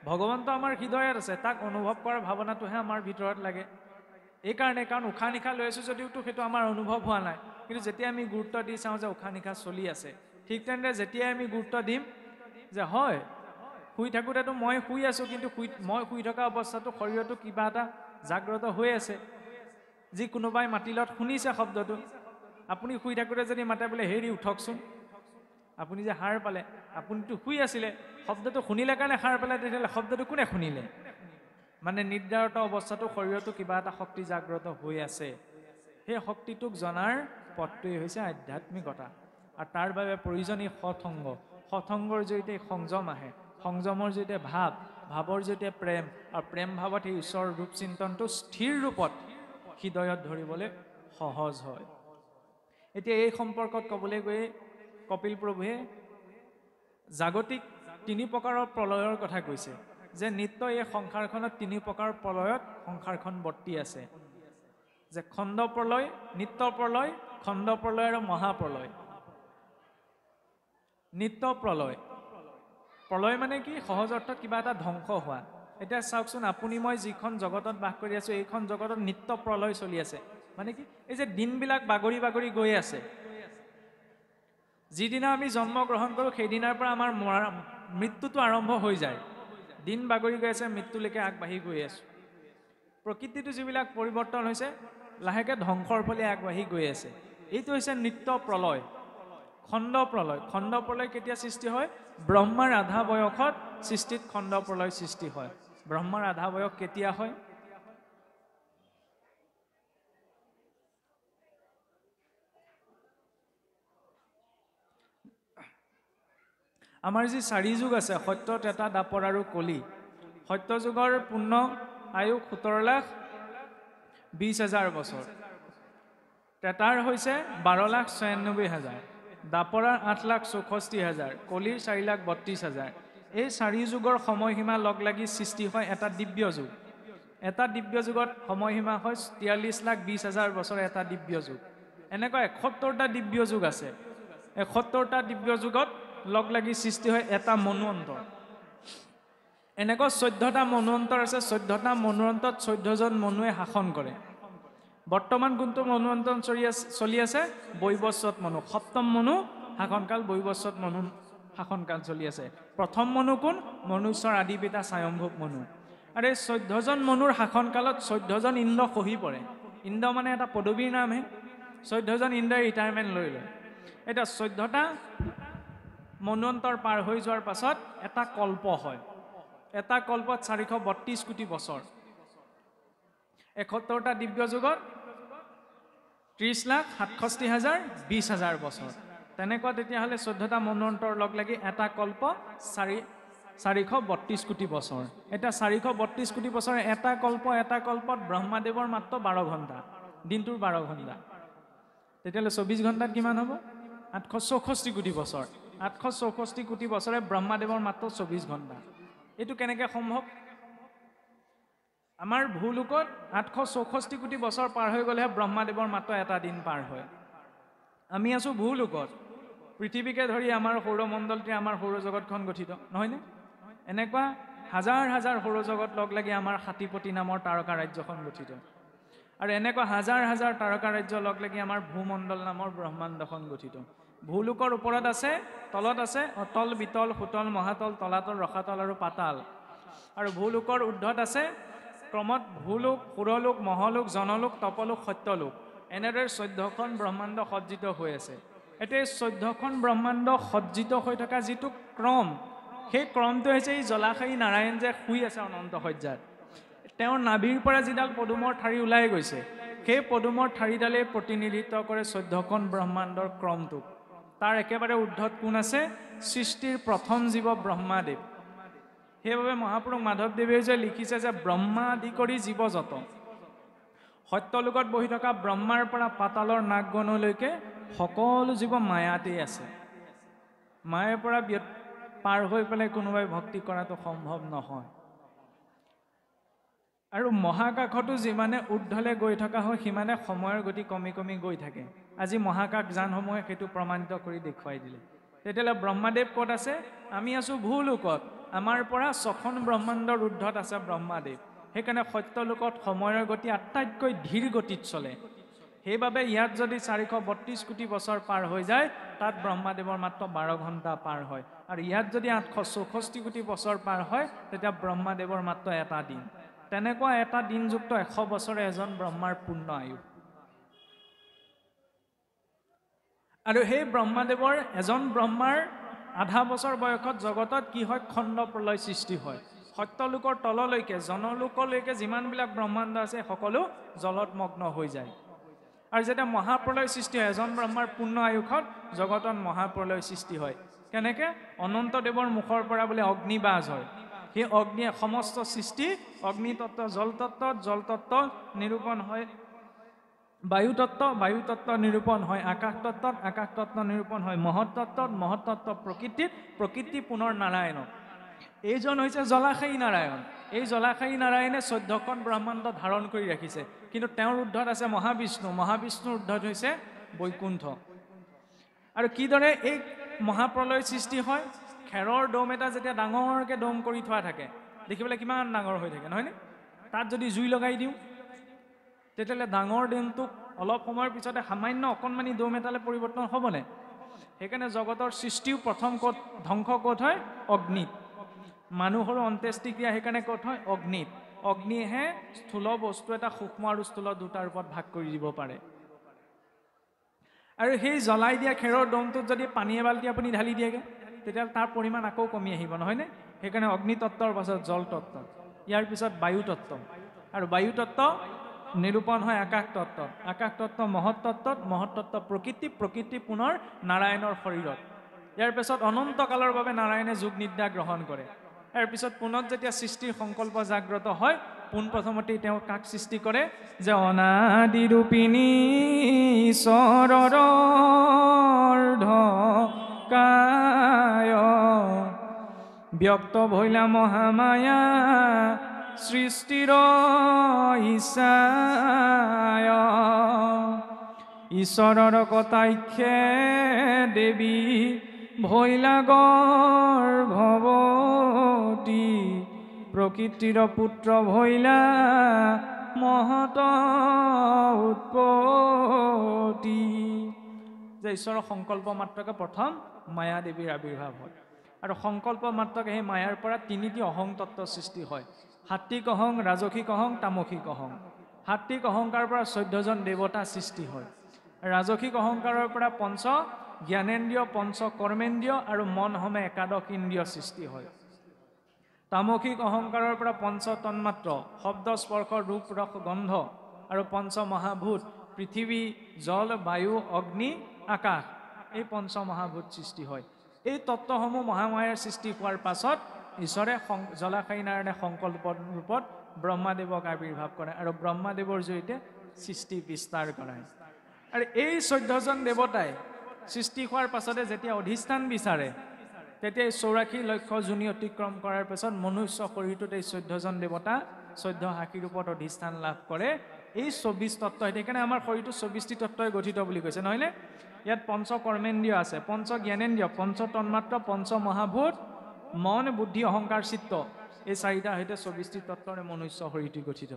ভগৱন্ত আমাৰ হৃদয়ত আছে তাক অনুভৱ কৰাৰ ভাৱনাটোহে আমাৰ ভিতৰত লাগে এইকাৰণে কাৰণ উশাহ নিশাহ লৈ আছোঁ যদিওতো সেইটো আমাৰ অনুভৱ হোৱা নাই কিন্তু যেতিয়া আমি গুৰুত্ব দি চাওঁ যে উশাহ নিশাহ চলি আছে ঠিক তেনেদৰে যেতিয়াই আমি গুৰুত্ব দিম যে হয় শুই থাকোঁতেতো মই শুই আছোঁ কিন্তু মই শুই থকা অৱস্থাটো শৰীৰতো কিবা এটা জাগ্ৰত হৈ আছে যি কোনোবাই মাতিলত শুনিছে শব্দটো আপুনি শুই থাকোঁতে যদি মাতে বোলে হেৰি উঠকচোন আপুনি যে সাৰ পালে আপুনিতো শুই আছিলে শব্দটো শুনিলে কাৰণে সাৰ পালে তেতিয়াহ'লে শব্দটো কোনে শুনিলে মানে নিৰ্ধাৰিত অৱস্থাটো শৰীৰতো কিবা এটা শক্তি জাগ্ৰত হৈ আছে সেই শক্তিটোক জনাৰ পথটোৱেই হৈছে আধ্যাত্মিকতা আৰু তাৰ বাবে প্ৰয়োজনীয় সৎসংগৰ জৰিয়তে সংযম আহে সংযমৰ জৰিয়তে ভাৱৰ জৰিয়তে প্ৰেম আৰু প্ৰেম ভাৱত সেই ঈশ্বৰৰ ৰূপ চিন্তনটো স্থিৰ ৰূপত হৃদয়ত ধৰিবলৈ সহজ হয় এতিয়া এই সম্পৰ্কত ক'বলৈ গৈ কপিল প্ৰভুৱে জাগতিক তিনি প্ৰকাৰৰ প্ৰলয়ৰ কথা কৈছে যে নিত্য এই সংসাৰখনত তিনি প্ৰকাৰৰ প্ৰলয়ত সংসাৰখন বৰ্তি আছে যে খণ্ড প্ৰলয় নিত্য প্ৰলয় খণ্ড প্ৰলয় আৰু মহাপ্ৰলয় নিত্য প্ৰলয় মানে কি সহজ অৰ্থত কিবা এটা ধ্বংস হোৱা এতিয়া চাওকচোন আপুনি মই যিখন জগতত বাস কৰি আছোঁ এইখন জগতত নিত্য প্ৰলয় চলি আছে মানে কি এই যে দিনবিলাক বাগৰি বাগৰি গৈ আছে যিদিনা আমি জন্ম গ্ৰহণ কৰোঁ সেইদিনাৰ পৰা আমাৰ মৃত্যুটো আৰম্ভ হৈ যায় দিন বাগৰি গৈ আছে মৃত্যুলৈকে আগবাঢ়ি গৈ আছোঁ প্ৰকৃতিটো যিবিলাক পৰিৱৰ্তন হৈছে লাহেকৈ ধ্বংসৰ ফালে আগবাঢ়ি গৈ আছে এইটো হৈছে নিত্য প্ৰলয় খণ্ড প্ৰলয় কেতিয়া সৃষ্টি হয় ব্ৰহ্মাৰ আধা বয়সত সৃষ্টিত খণ্ড প্ৰলয় সৃষ্টি হয় ব্ৰহ্মাৰ আধা বয়স কেতিয়া হয় আমাৰ যি চাৰি যুগ আছে সত্য ত্ৰেতা দ্বাপৰ আৰু কলি সত্য যুগৰ পূৰ্ণ আয়ু 17,20,000 বছৰ ত্ৰেতাৰ হৈছে 12,96,000 দ্বাপৰাৰ 8,64,000 কলিৰ 4,32,000 এই চাৰি যুগৰ সময়সীমা লগ লাগি সৃষ্টি হয় এটা দিব্য যুগ এটা দিব্য যুগত সময়সীমা হয় 43,20,000 বছৰ এটা দিব্য যুগ এনেকুৱা 71টা দিব্য যুগ আছে 71টা দিব্য যুগত লগ লাগি সৃষ্টি হয় এটা মনুৱন্তৰ এনেকুৱা 14টা মনুৱন্তৰ আছে 14টা মনুৱন্তত 14জন মনুৱে শাসন কৰে বৰ্তমান কোনটো মনুৱন্তন চলি আছে বৈবস্বত মনু সপ্তম মনু শাসনকাল বৈবস্বত মনু শাসনকাল চলি আছে প্ৰথম মনু কোন মনুষ্যৰ আদি পিতা স্বয়ম্ভৱ মনু আৰু এই 14জন মনুৰ শাসনকালত 14জন ইন্দ্ৰ খহি পৰে ইন্দ্ৰ মানে এটা পদবীৰ নামহে 14জন ইন্দ্ৰই ৰিটায়াৰমেণ্ট লৈ লয় এতিয়া 14টা মনুৱন্তৰ পাৰ হৈ যোৱাৰ পাছত এটা কল্প হয় এটা কল্পত 432 কোটি বছৰ 71টা দিব্য যুগত 30,67,000 20,000 বছৰ তেনেকুৱা তেতিয়াহ'লে 14টা মনুৱন্তৰ লগ লাগি এটা কল্প 432 কোটি বছৰ এটা 432 কোটি বছৰ এটা কল্পত ব্ৰহ্মাদেৱৰ মাত্ৰ 12 ঘণ্টা দিনটোৰ 12 ঘণ্টা তেতিয়াহ'লে 24 ঘণ্টাত কিমান হ'ব 864 কোটি বছৰ 864 কোটি বছৰে ব্ৰহ্মাদেৱৰ মাত্ৰ 24 ঘণ্টা এইটো কেনেকৈ সম্ভৱ আমাৰ ভূলোকত 864 কোটি বছৰ পাৰ হৈ গ'লেহে ব্ৰহ্মাদেৱৰ মাত্ৰ এটা দিন পাৰ হয় আমি আছোঁ ভূলোকত পৃথিৱীকে ধৰি আমাৰ সৌৰমণ্ডলটি আমাৰ সৌৰজগতখন গঠিত নহয়নে এনেকুৱা হাজাৰ হাজাৰ সৌৰজগত লগ লাগি আমাৰ হাতীপতি নামৰ তাৰকা ৰাজ্যখন গঠিত আৰু এনেকুৱা হাজাৰ হাজাৰ তাৰকা ৰাজ্য লগ লাগি আমাৰ ভূমণ্ডল নামৰ ব্ৰহ্মাণ্ডখন গঠিত ভূলোকৰ ওপৰত আছে তলত আছে অতল বিতল সুতল মহাতল তলাতল ৰসাতল আৰু পাতাল আৰু ভূলোকৰ ঊৰ্ধত আছে ক্ৰমত ভূলোক সুৰলোক মহলোক জনলোক তপলোক সত্যলোক এনেদৰে 14খন ব্ৰহ্মাণ্ড সজ্জিত হৈ আছে এতিয়া 14খন ব্ৰহ্মাণ্ড সজ্জিত হৈ থকা যিটো ক্ৰম সেই ক্ৰমটো হৈছে এই জলাশয়ী নাৰায়ণ যে শুই আছে অনন্ত সজ্জাত তেওঁৰ নাভিৰ পৰা যিডাল পদুমৰ ঠাৰি ওলাই গৈছে, সেই পদুমৰ ঠাৰিডালেই প্ৰতিনিধিত্ব কৰে 14খন ব্ৰহ্মাণ্ডৰ ক্ৰমটোক। তাৰ একেবাৰে ঊৰ্ধ্বত কোন আছে? সৃষ্টিৰ প্ৰথম জীৱ ব্ৰহ্মাদেৱ। সেইবাবে মহাপুৰুষ মাধৱদেৱে যে লিখিছে যে ব্ৰহ্মা আদি কৰি জীৱ যত, সত্যলোকত বহি থকা ব্ৰহ্মাৰ পৰা পাতালৰ নাগগণলৈকে সকলো জীৱ মায়াতেই আছে। মায়াৰ পৰা পাৰ হৈ পেলাই কোনোবাই ভক্তি কৰাটো সম্ভৱ নহয়। আৰু মহাকাশতো যিমানে ঊৰ্ধ্বলৈ গৈ থকা হয় সিমানে সময়ৰ গতি কমি কমি গৈ থাকে। আজি মহাকাশ যানসমূহে সেইটো প্ৰমাণিত কৰি দেখুৱাই দিলে। তেতিয়াহ'লে ব্ৰহ্মাদেৱ ক'ত আছে? আমি আছোঁ ভূলোকত। আমাৰ পৰা 6খন ব্ৰহ্মাণ্ডৰ ঊৰ্ধ্বত আছে ব্ৰহ্মাদেৱ। সেইকাৰণে সত্যলোকত সময়ৰ গতি আটাইতকৈ ধীৰ গতিত চলে। সেইবাবে ইয়াত যদি 432 কোটি বছৰ পাৰ হৈ যায়, তাত ব্ৰহ্মাদেৱৰ মাত্ৰ 12 ঘণ্টা পাৰ হয়। আৰু ইয়াত যদি 864 কোটি বছৰ পাৰ হয়, তেতিয়া ব্ৰহ্মাদেৱৰ মাত্ৰ এটা দিন। তেনেকুৱা এটা দিনযুক্ত 100 বছৰে এজন ব্ৰহ্মাৰ পূৰ্ণ আয়ু। আৰু সেই ব্ৰহ্মাদেৱৰ এজন ব্ৰহ্মাৰ আধা বছৰ বয়সত জগতত কি হয়? খণ্ড প্ৰলয় সৃষ্টি হয়। সত্যলোকৰ তললৈকে জনলোকলৈকে যিমানবিলাক ব্ৰহ্মাণ্ড আছে সকলো জলত মগ্ন হৈ যায়। আৰু যেতিয়া মহাপ্ৰলয় সৃষ্টি হয়, এজন ব্ৰহ্মাৰ পূৰ্ণ আয়ুষত জগতত মহাপ্ৰলয় সৃষ্টি হয়। কেনেকৈ? অনন্তদেৱৰ মুখৰ পৰা বোলে অগ্নিবাজ হয়। সেই অগ্নিয়ে সমস্ত সৃষ্টি, অগ্নিতত্ত্ব জলতত্ত্ব নিৰূপণ হয়, বায়ুতত্ত্ব নিৰূপণ হয়, আকাশতত্ত্ব নিৰূপণ হয়, মহত্তত্ত্ব প্ৰকৃতি পুনৰ নাৰায়ণক। এইজন হৈছে জলাশায়ী নাৰায়ণ। এই জলাশায়ী নাৰায়ণে 14খন ব্ৰহ্মাণ্ড ধাৰণ কৰি ৰাখিছে। কিন্তু তেওঁৰ ঊৰ্ধ্বত আছে মহাবিষ্ণুৰ ঊৰ্ধ্বত হৈছে বৈকুণ্ঠ। আৰু কিদৰে এই মহাপ্ৰলয় সৃষ্টি হয়? খেৰৰ দম এটা যেতিয়া ডাঙৰকৈ দম কৰি থোৱা থাকে, দেখিবলৈ কিমান ডাঙৰ হৈ থাকে, নহয়নে? তাত যদি জুই লগাই দিওঁ, তেতিয়াহ'লে ডাঙৰ দমটোক অলপ সময়ৰ পিছতে সামান্য অকণমানি দম এটালৈ পৰিৱৰ্তন হ'বনে? সেইকাৰণে জগতৰ সৃষ্টিও প্ৰথম ক'ত ধ্বংস ক'ত হয়? অগ্নিত। মানুহৰো অন্ত্যেষ্টিক্ৰিয়া সেইকাৰণে ক'ত হয়? অগ্নিত। অগ্নিয়েহে স্থূল বস্তু এটা সূক্ষ্ম আৰু স্থূল দুটা ৰূপত ভাগ কৰি দিব পাৰে। আৰু সেই জ্বলাই দিয়া খেৰৰ দমটোত যদি পানী এবাল্টি আপুনি ঢালি দিয়েগৈ, তেতিয়া তাৰ পৰিমাণ আকৌ কমি আহিব, নহয়নে? সেইকাৰণে অগ্নিতত্ত্বৰ পাছত জলতত্ত্ব, ইয়াৰ পিছত বায়ুতত্ত্ব, আৰু বায়ুতত্ত্ব নিৰূপণ হয় আকাশতত্ত্ব মহত্তত্ত্ব প্ৰকৃতি পুনৰ নাৰায়ণৰ শৰীৰত। ইয়াৰ পিছত অনন্তকালৰ বাবে নাৰায়ণে যোগ নিদ্ৰা গ্ৰহণ কৰে। ইয়াৰ পিছত পুনৰ যেতিয়া সৃষ্টিৰ সংকল্প জাগ্ৰত হয়, পোনপ্ৰথমতেই তেওঁ কাক সৃষ্টি কৰে? যে অনাদিৰূপিণী ঈশ্বৰৰ অৰ্ধকায় ব্যক্ত ভৈলা মহামায়া সৃষ্টিৰ ইচ্ছায় ঈশ্বৰৰ কটাক্ষে দেৱী ভৈলা গৰ্ভৱতী প্ৰকৃতিৰ পুত্ৰ ভৈলা মহত উৎপত্তি। যে ঈশ্বৰৰ সংকল্প মাত্ৰকে প্ৰথম মায়া দেৱীৰ আৱিৰ্ভাৱ হয়। আৰু সংকল্প মাত্ৰকে সেই মায়াৰ পৰা 3টি অহং তত্ত্ব সৃষ্টি হয়। সাত্বিক অহং, ৰাজসিক অহং, তামসিক অহং। সাত্বিক অহংকাৰৰ পৰা 14জন দেৱতা সৃষ্টি হয়। ৰাজসিক অহংকাৰৰ পৰা পঞ্চ জ্ঞানেন্দ্ৰিয়, পঞ্চ কৰ্মেন্দ্ৰিয় আৰু মন সমেত 11 ইন্দ্ৰিয় সৃষ্টি হয়। তামসিক অহংকাৰৰ পৰা পঞ্চ তন্মাত্ৰ, শব্দ স্পৰ্শ ৰূপ ৰস গন্ধ আৰু পঞ্চ মহাভূত পৃথিৱী, জল, বায়ু, অগ্নি, আকাশ, এই পঞ্চ মহাভূত সৃষ্টি হয়। এই তত্ত্বসমূহ মহামায়াৰ সৃষ্টি হোৱাৰ পাছত ঈশ্বৰে জলাশায়ী নাৰায়ণে সংকল্প ৰূপত ব্ৰহ্মাদেৱক আৱিৰ্ভাৱ কৰে আৰু ব্ৰহ্মাদেৱৰ জৰিয়তে সৃষ্টি বিস্তাৰ কৰায়। আৰু এই 14জন দেৱতাই সৃষ্টি হোৱাৰ পাছতে যেতিয়া অধিষ্ঠান বিচাৰে, তেতিয়া 84 লক্ষ যোনি অতিক্ৰম কৰাৰ পাছত মনুষ্য শৰীৰটোত এই 14জন দেৱতা 14 হাকী ৰূপত অধিষ্ঠান লাভ কৰে। এই 24 তত্ত্ব, সেইকাৰণে আমাৰ শৰীৰটো 24টি তত্ত্বই গঠিত বুলি কৈছে, নহয়নে? ইয়াত পঞ্চ কৰ্মেন্দ্ৰিয় আছে, পঞ্চ জ্ঞানেন্দ্ৰিয়, পঞ্চ তন্মাত্ৰ, পঞ্চ মহাভূত, মন, বুদ্ধি, অহংকাৰ, চিত্ত, এই 4টাৰ সৈতে 24টি তত্ত্বৰে মনুষ্য শৰীৰটি গঠিত।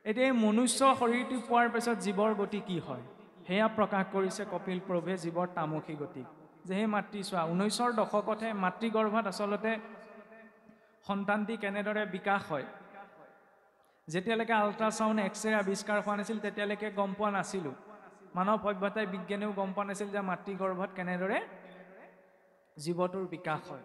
এতিয়া এই মনুষ্য শৰীৰটি পোৱাৰ পিছত জীৱৰ গতি কি হয় সেয়া প্ৰকাশ কৰিছে কপিল প্ৰভুৱে জীৱৰ তামসী গতি। যে সেই মাতৃ চোৱা 19ৰ দশকতহে মাতৃগৰ্ভত আচলতে সন্তানটি কেনেদৰে বিকাশ হয়, যেতিয়ালৈকে আল্ট্ৰাচাউণ্ড এক্সৰে আৱিষ্কাৰ হোৱা নাছিল তেতিয়ালৈকে গম পোৱা নাছিলোঁ। মানৱ সভ্যতাই বিজ্ঞানেও গম পোৱা নাছিল যে মাতৃগৰ্ভত কেনেদৰে জীৱটোৰ বিকাশ হয়।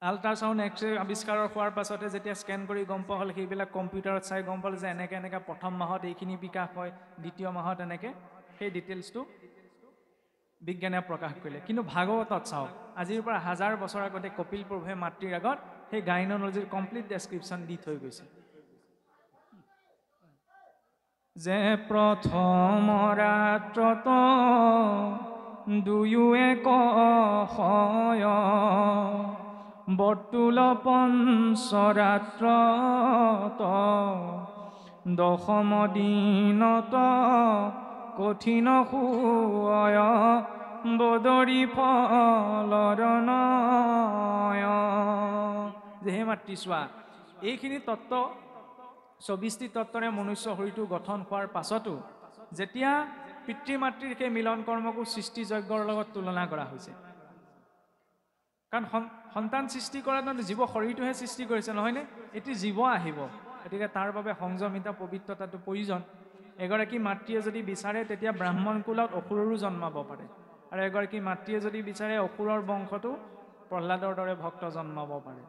আল্ট্ৰাছাউণ্ড এক্স ৰে আৱিষ্কাৰ হোৱাৰ পাছতে যেতিয়া স্কেন কৰি গম পোৱা হ'ল সেইবিলাক কম্পিউটাৰত চাই গম পালে যে এনেকৈ প্ৰথম মাহত এইখিনি বিকাশ হয় দ্বিতীয় মাহত এনেকৈ সেই ডিটেইলছটো বিজ্ঞানে প্ৰকাশ কৰিলে কিন্তু ভাগৱতত চাওক আজিৰ পৰা 1000 বছৰ আগতে কপিল প্ৰভুৱে মাতৃৰ আগত সেই গাইনলজিৰ কমপ্লিট ডেছক্ৰিপশ্যন দি থৈ গৈছে যে প্ৰথম ৰাত্ৰত দুয়ো এক হয় বৰ্তুল পঞ্চৰাত্ৰত দশম দিনত কঠিন শুয় বদৰি ফলৰণয় যে হে মাতৃ চোৱা এইখিনি তত্ত্ব 24টি তত্ত্বৰে মনুষ্য শৰীৰটো গঠন হোৱাৰ পাছতো যেতিয়া পিতৃ মাতৃৰ সেই মিলন কৰ্মকো সৃষ্টি যজ্ঞৰ লগত তুলনা কৰা হৈছে কাৰণ সন্তান সৃষ্টি কৰাত জীৱ শৰীৰটোহে সৃষ্টি কৰিছে নহয়নে এটি জীৱ আহিব গতিকে তাৰ বাবে সংযমিতা পবিত্ৰতাটো প্ৰয়োজন এগৰাকী মাতৃয়ে যদি বিচাৰে তেতিয়া ব্ৰাহ্মণ কুলত অসুৰৰো জন্মাব পাৰে আৰু এগৰাকী মাতৃয়ে যদি বিচাৰে অসুৰৰ বংশটো প্ৰহ্লাদৰ দৰে ভক্ত জন্মাব পাৰে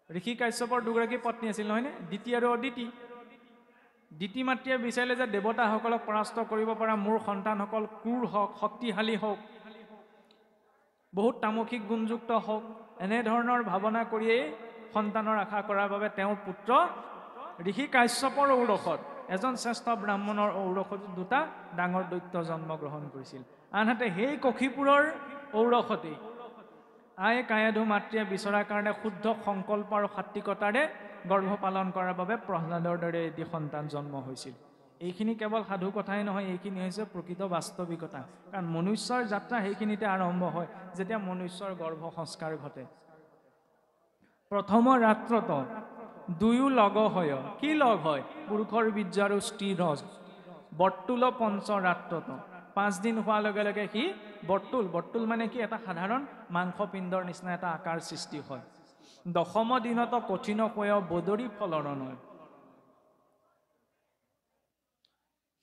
ঋষি কাশ্যপৰ দুগৰাকী পত্নী আছিল নহয়নে দ্বিতীয় আৰু অদিতি দ্বিতীয় মাতৃয়ে বিচাৰিলে যে দেৱতাসকলক পৰাস্ত কৰিব পৰা মোৰ সন্তানসকল ক্ৰূৰ হওক শক্তিশালী হওক বহুত তামসিক গুণযুক্ত হওক এনেধৰণৰ ভাৱনা কৰিয়েই সন্তানৰ আশা কৰাৰ বাবে তেওঁৰ পুত্ৰ ঋষি কাশ্যপৰ ঔৰসত এজন শ্ৰেষ্ঠ ব্ৰাহ্মণৰ ঔৰসত দুটা ডাঙৰ দৈত্য জন্মগ্ৰহণ কৰিছিল আনহাতে সেই কক্ষীপুৰৰ ঔৰসতেই আয়ে কায়াধু মাতৃয়ে বিচৰাৰ কাৰণে শুদ্ধ সংকল্প আৰু সাত্বিকতাৰে গৰ্ভ পালন কৰাৰ বাবে প্ৰহ্লাদৰ দৰে এটি সন্তান জন্ম হৈছিল এইখিনি কেৱল সাধু কথাই নহয় এইখিনি হৈছে প্ৰকৃত বাস্তৱিকতা কাৰণ মনুষ্যৰ যাত্ৰা সেইখিনিতে আৰম্ভ হয় যেতিয়া মনুষ্যৰ গৰ্ভ সংস্কাৰ ঘটে প্ৰথম ৰাত্ৰত দুয়ো লগ হয় কি লগ হয় পুৰুষৰ বীৰ্য আৰু স্ত্ৰীৰ ৰজ বৰ্তুল পঞ্চ ৰাত্ৰত 5 দিন হোৱাৰ লগে লগে সি বৰ্তুল মানে কি এটা সাধাৰণ মাংসপিণ্ডৰ নিচিনা এটা আকাৰ সৃষ্টি হয় দশম দিনত কঠিন হয় বদৰি ফলৰণয়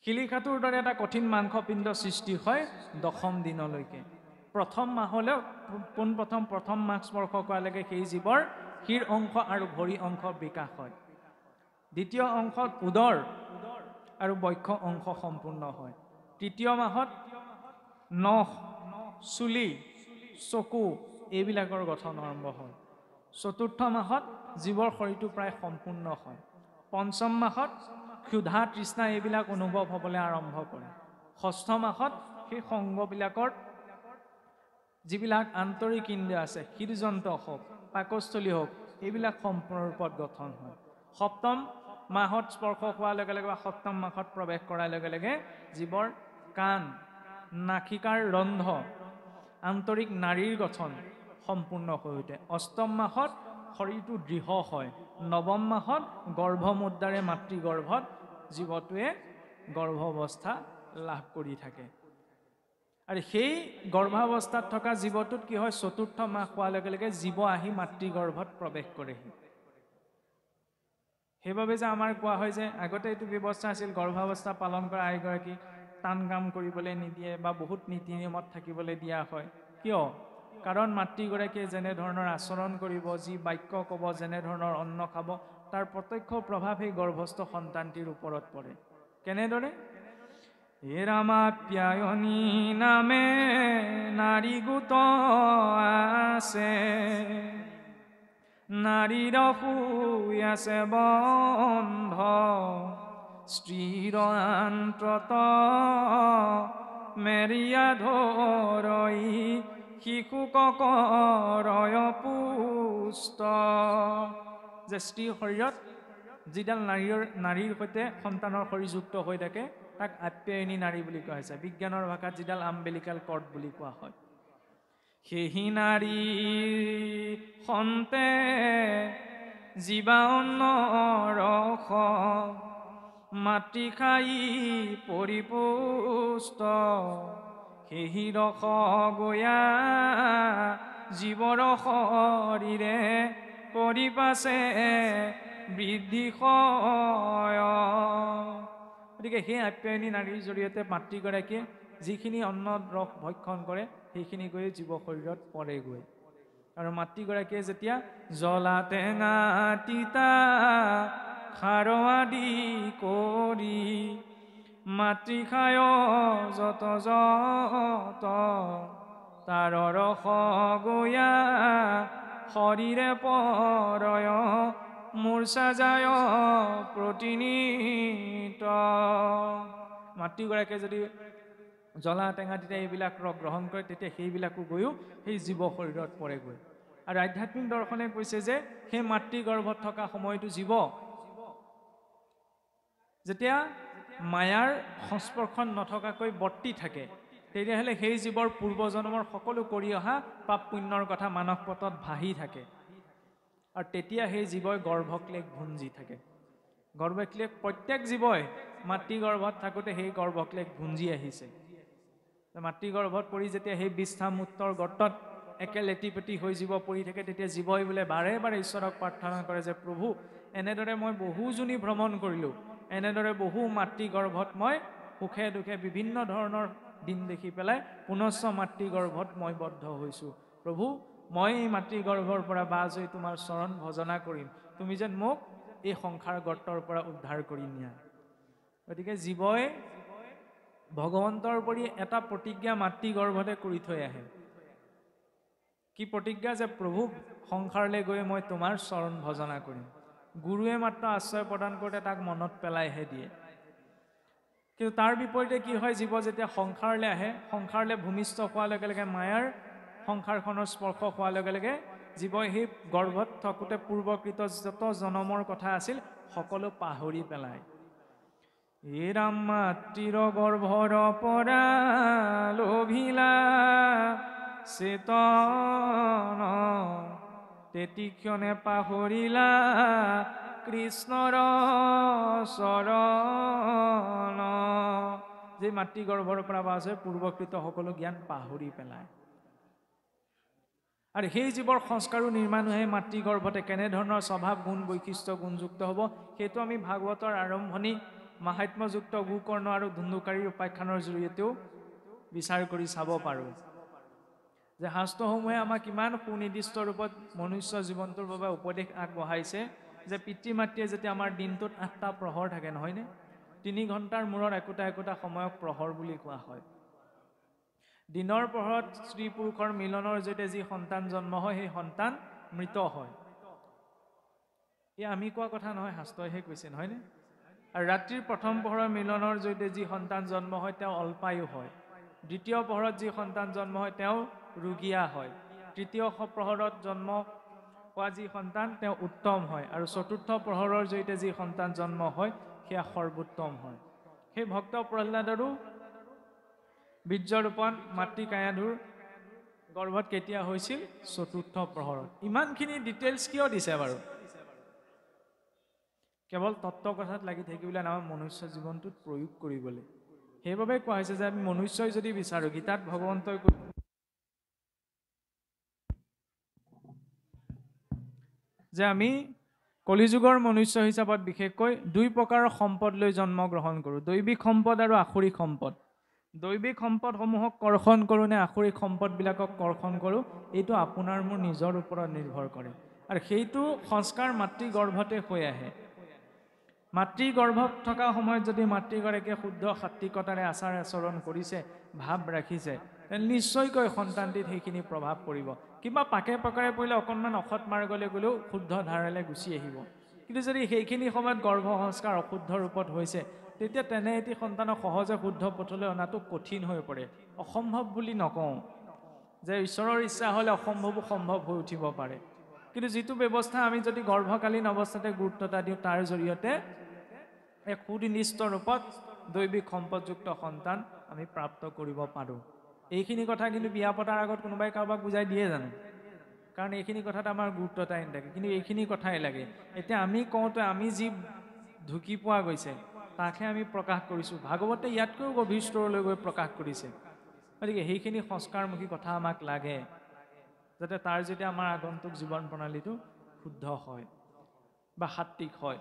শিলিখাটোৰ দৰে এটা কঠিন মাংসপিণ্ড সৃষ্টি হয় দশম দিনলৈকে প্ৰথম মাহলৈ প্ৰথম মাহ স্পৰ্শ কৰালৈকে সেই জীৱৰ শিৰ অংশ আৰু ভৰি অংশ বিকাশ হয় দ্বিতীয় অংশত উদৰ আৰু বক্ষ অংশ সম্পূৰ্ণ হয় তৃতীয় মাহত নখ চুলি চকু এইবিলাকৰ গঠন আৰম্ভ হয় চতুৰ্থ মাহত জীৱৰ শৰীৰটো প্ৰায় সম্পূৰ্ণ হয় পঞ্চম মাহত ক্ষুধা তৃষ্ণা এইবিলাক অনুভৱ হ'বলৈ আৰম্ভ কৰে ষষ্ঠ মাহত সেই সংগবিলাকৰ যিবিলাক আন্তৰিক ইন্দ্ৰিয় আছে হৃদযন্ত্ৰ হওক পাকস্থলী হওক এইবিলাক সম্পূৰ্ণ ৰূপত গঠন হয় সপ্তম মাহত স্পৰ্শ হোৱাৰ লগে লগে বা সপ্তম মাহত প্ৰৱেশ কৰাৰ লগে লগে জীৱৰ কাণ নাসিকাৰ ৰন্ধ আন্তৰিক নাৰীৰ গঠন সম্পূৰ্ণ হৈ উঠে অষ্টম মাহত শৰীৰটো দৃঢ় হয় নৱম মাহত গৰ্ভমুদ্ৰাৰে মাতৃগৰ্ভত জীৱটোৱে গৰ্ভাৱস্থা লাভ কৰি থাকে আৰু সেই গৰ্ভাৱস্থাত থকা জীৱটোত কি হয় চতুৰ্থ মাহ হোৱাৰ লগে লগে জীৱ আহি মাতৃগৰ্ভত প্ৰৱেশ কৰেহি সেইবাবে যে আমাৰ কোৱা হয় যে আগতে এইটো ব্যৱস্থা আছিল গৰ্ভাৱস্থা পালন কৰা আইগৰাকী টান কাম কৰিবলৈ নিদিয়ে বা বহুত নীতি নিয়মত থাকিবলৈ দিয়া হয় কিয় কাৰণ মাতৃগৰাকীয়ে যেনে ধৰণৰ আচৰণ কৰিব যি বাক্য ক'ব যেনে ধৰণৰ অন্ন খাব তাৰ প্ৰত্যক্ষ প্ৰভাৱ সেই গৰ্ভস্থ সন্তানটিৰ ওপৰত পৰে কেনেদৰে হে ৰামাপ্যায়নী নামে নাৰী গোট আছে নাৰীৰ শুই আছে বন্ধ স্ত্ৰীৰ আন্তত মেৰিয়া ধৰই শিশুক কৰয় পুষ্ট যে স্ত্ৰীৰ শৰীৰত যিডাল নাৰীৰ সৈতে সন্তানৰ শৰীৰ যুক্ত হৈ থাকে তাক আপ্যায়নী নাৰী বুলি কোৱা হৈছে বিজ্ঞানৰ ভাষাত যিডাল আম্বেলিকাল কৰ্ড বুলি কোৱা হয় সেই নাৰী সন্তে জীৱা অন্ন ৰস মাতৃ খাই পৰিপুষ্ট সেই ৰস গয়া জীৱৰ শৰীৰে পৰিপাছে বৃদ্ধি হয় গতিকে সেই আপ্যায়নী নাৰীৰ জৰিয়তে মাতৃগৰাকীয়ে যিখিনি অন্ন ৰস ভক্ষণ কৰে সেইখিনি গৈ জীৱ শৰীৰত পৰেগৈ আৰু মাতৃগৰাকীয়ে যেতিয়া জ্বলা টেঙা তিতা খাৰ আদি কৰি মাতৃখায় যত যত তাৰ ৰস গয়া শৰীৰে পৰয় মূৰ্ছা যায় প্ৰতিনিত। মাতৃগৰাকীয়ে যদি জ্বলা টেঙা তেতিয়া এইবিলাক ৰস গ্ৰহণ কৰে তেতিয়া সেইবিলাকো গৈও সেই জীৱ শৰীৰত পৰেগৈ। আৰু আধ্যাত্মিক দৰ্শনে কৈছে যে সেই মাতৃ গৰ্ভত থকা সময়টো জীৱ যেতিয়া মায়াৰ সংস্পৰ্শত নথকাকৈ বৰ্তি থাকে তেতিয়াহ'লে সেই জীৱৰ পূৰ্বজন্মৰ সকলো কৰি অহা পাপ পুণ্যৰ কথা মানস পটত ভাহি থাকে আৰু তেতিয়া সেই জীৱই গৰ্ভক্লেশ ভুঞ্জি থাকে। গৰ্ভক্লেশ প্ৰত্যেক জীৱই মাতৃ গৰ্ভত থাকোঁতে সেই গৰ্ভক্লেশ ভুঞ্জি আহিছে। মাতৃ গৰ্ভত পৰি যেতিয়া সেই বিষ্ঠা মূত্ৰৰ গৰ্তত একে লেটিপেটি হৈ জীৱ পৰি থাকে তেতিয়া জীৱই বোলে বাৰে বাৰে ঈশ্বৰক প্ৰাৰ্থনা কৰে যে প্ৰভু এনেদৰে মই বহু জনী ভ্ৰমণ কৰিলোঁ, এনেদৰে বহু মাতৃ গৰ্ভত মই সুখে দুখে বিভিন্ন ধৰণৰ দিন দেখি পেলাই পুনশ্চ মাতৃ গৰ্ভত মই বদ্ধ হৈছোঁ। প্ৰভু মই এই মাতৃ গৰ্ভৰ পৰা বাজ হৈ তোমাৰ চৰণ ভজনা কৰিম, তুমি যেন মোক এই সংসাৰ গৰ্তৰ পৰা উদ্ধাৰ কৰি নিয়া। গতিকে জীৱই ভগৱন্তৰ পৰি এটা প্ৰতিজ্ঞা মাতৃ গৰ্ভতে কৰি থৈ আহে। কি প্ৰতিজ্ঞা? যে প্ৰভু সংসাৰলৈ গৈ মই তোমাৰ চৰণ ভজনা কৰিম। গুৰুৱে মাত্ৰ আশ্ৰয় প্ৰদান কৰোঁতে তাক মনত পেলাইহে দিয়ে। কিন্তু তাৰ বিপৰীতে কি হয়, জীৱ যেতিয়া সংসাৰলৈ আহে, সংসাৰলৈ ভূমিষ্ঠ হোৱাৰ লগে লগে মায়াৰ সংসাৰখনৰ স্পৰ্শ হোৱাৰ লগে লগে জীৱই সেই গৰ্ভত থাকোঁতে পূৰ্বকৃত যত জনমৰ কথা আছিল সকলো পাহৰি পেলায়। এ ৰাম মাতৃৰ গৰ্ভৰ পৰা লোভিলা চেতন তেতিক্ষণে পাহৰিলা কৃষ্ণৰ চৰণ। যে মাতৃ গৰ্ভৰ পৰা বাছ হৈ পূৰ্বকৃত সকলো জ্ঞান পাহৰি পেলায়। আৰু সেই জীৱৰ সংস্কাৰো নিৰ্মাণ হৈ মাতৃ গৰ্ভতে কেনেধৰণৰ স্বভাৱ গুণ বৈশিষ্ট্য গুণযুক্ত হ'ব সেইটো আমি ভাগৱতৰ আৰম্ভণি মাহাত্ম্যযুক্ত গোকৰ্ণ আৰু ধুন্দুকাৰীৰ উপাখ্যানৰ জৰিয়তেও বিচাৰ কৰি চাব পাৰোঁ যে শাস্ত্ৰসমূহে আমাক কিমান সুনিৰ্দিষ্ট ৰূপত মনুষ্য জীৱনটোৰ বাবে উপদেশ আগবঢ়াইছে যে পিতৃ মাতৃয়ে যেতিয়া আমাৰ দিনটোত ৮টা প্ৰহৰ থাকে নহয়নে, ৩ ঘণ্টাৰ মূৰত একোটা একোটা সময়ক প্ৰহৰ বুলি কোৱা হয়। দিনৰ প্ৰহৰত স্ত্ৰী পুৰুষৰ মিলনৰ জৰিয়তে যি সন্তান জন্ম হয় সেই সন্তান মৃত হয়। এই আমি কোৱা কথা নহয়, শাস্ত্ৰইহে কৈছে নহয়নে। আৰু ৰাত্ৰিৰ প্ৰথম প্ৰহৰৰ মিলনৰ জৰিয়তে যি সন্তান জন্ম হয় তেওঁ অল্পায়ু হয়। দ্বিতীয় প্ৰহৰত যি সন্তান জন্ম হয় তেওঁ ৰোগীয়া হয়। তৃতীয় প্ৰহৰত জন্ম হোৱা যি সন্তান তেওঁ উত্তম হয়। আৰু চতুৰ্থ প্ৰহৰৰ জৰিয়তে যি সন্তান জন্ম হয় সেয়া সৰ্বোত্তম হয়। সেই ভক্ত প্ৰহ্লাদৰো বীৰ্যৰোপণ মাতৃ কায়াধুৰ গৰ্ভত কেতিয়া হৈছিল? চতুৰ্থ প্ৰহৰত। ইমানখিনি ডিটেইলছ কিয় দিছে বাৰু? কেৱল তত্ত্ব কথাত লাগি থাকিবলৈ আমাৰ মনুষ্য জীৱনটোত প্ৰয়োগ কৰিবলৈ। সেইবাবে কোৱা হৈছে যে আমি মনুষ্যই যদি বিচাৰোঁ, গীতাত ভগৱন্তই যে আমি কলিযুগৰ মনুষ্য হিচাপত বিশেষকৈ 2 প্ৰকাৰৰ সম্পদ লৈ জন্ম গ্ৰহণ কৰোঁ, দৈবিক সম্পদ আৰু আসুৰিক সম্পদ। দৈবিক সম্পদসমূহক কৰ্ষণ কৰোঁ নে আসুৰিক সম্পদবিলাকক কৰ্ষণ কৰোঁ, এইটো আপোনাৰ মোৰ নিজৰ ওপৰত নিৰ্ভৰ কৰে। আৰু সেইটো সংস্কাৰ মাতৃ গৰ্ভতে হৈ আহে। মাতৃ গৰ্ভত থকা সময়ত যদি মাতৃগৰাকীয়ে শুদ্ধ সাত্বিকতাৰে আচাৰ আচৰণ কৰিছে, ভাৱ ৰাখিছে, তেন্তে নিশ্চয়কৈ সন্তানটিত সেইখিনি প্ৰভাৱ পৰিব। কিবা পাকে পাকাৰে পৰিলে অকণমান অসৎ মাৰ্গলৈ গ'লেও শুদ্ধ ধাৰালৈ গুচি আহিব। কিন্তু যদি সেইখিনি সময়ত গৰ্ভ সংস্কাৰ অশুদ্ধ ৰূপত হৈছে তেতিয়া তেনে এটি সন্তানক সহজে শুদ্ধ পথলৈ অনাটো কঠিন হৈ পৰে। অসম্ভৱ বুলি নকওঁ, যে ঈশ্বৰৰ ইচ্ছা হ'লে অসম্ভৱো সম্ভৱ হৈ উঠিব পাৰে। কিন্তু যিটো ব্যৱস্থা আমি যদি গৰ্ভকালীন অৱস্থাতে গুৰুত্বতা দিওঁ তাৰ জৰিয়তে এক সুনিৰ্দিষ্ট ৰূপত দৈবিক সম্পদযুক্ত সন্তান আমি প্ৰাপ্ত কৰিব পাৰোঁ। এইখিনি কথা কিন্তু বিয়া পতাৰ আগত কোনোবাই কাৰোবাক বুজাই দিয়ে জানো? কাৰণ এইখিনি কথাত আমাৰ গুৰুত্বতাই নাথাকে, কিন্তু এইখিনি কথাই লাগে। এতিয়া আমি কওঁতে আমি যি ঢুকি পোৱা গৈছে তাকহে আমি প্ৰকাশ কৰিছোঁ। ভাগৱতে ইয়াতকৈও গভীৰ স্তৰলৈ গৈ প্ৰকাশ কৰিছে। গতিকে সেইখিনি সংস্কাৰমুখী কথা আমাক লাগে, যাতে তাৰ যেতিয়া আমাৰ আগন্তুক জীৱন প্ৰণালীটো শুদ্ধ হয় বা সাত্বিক হয়।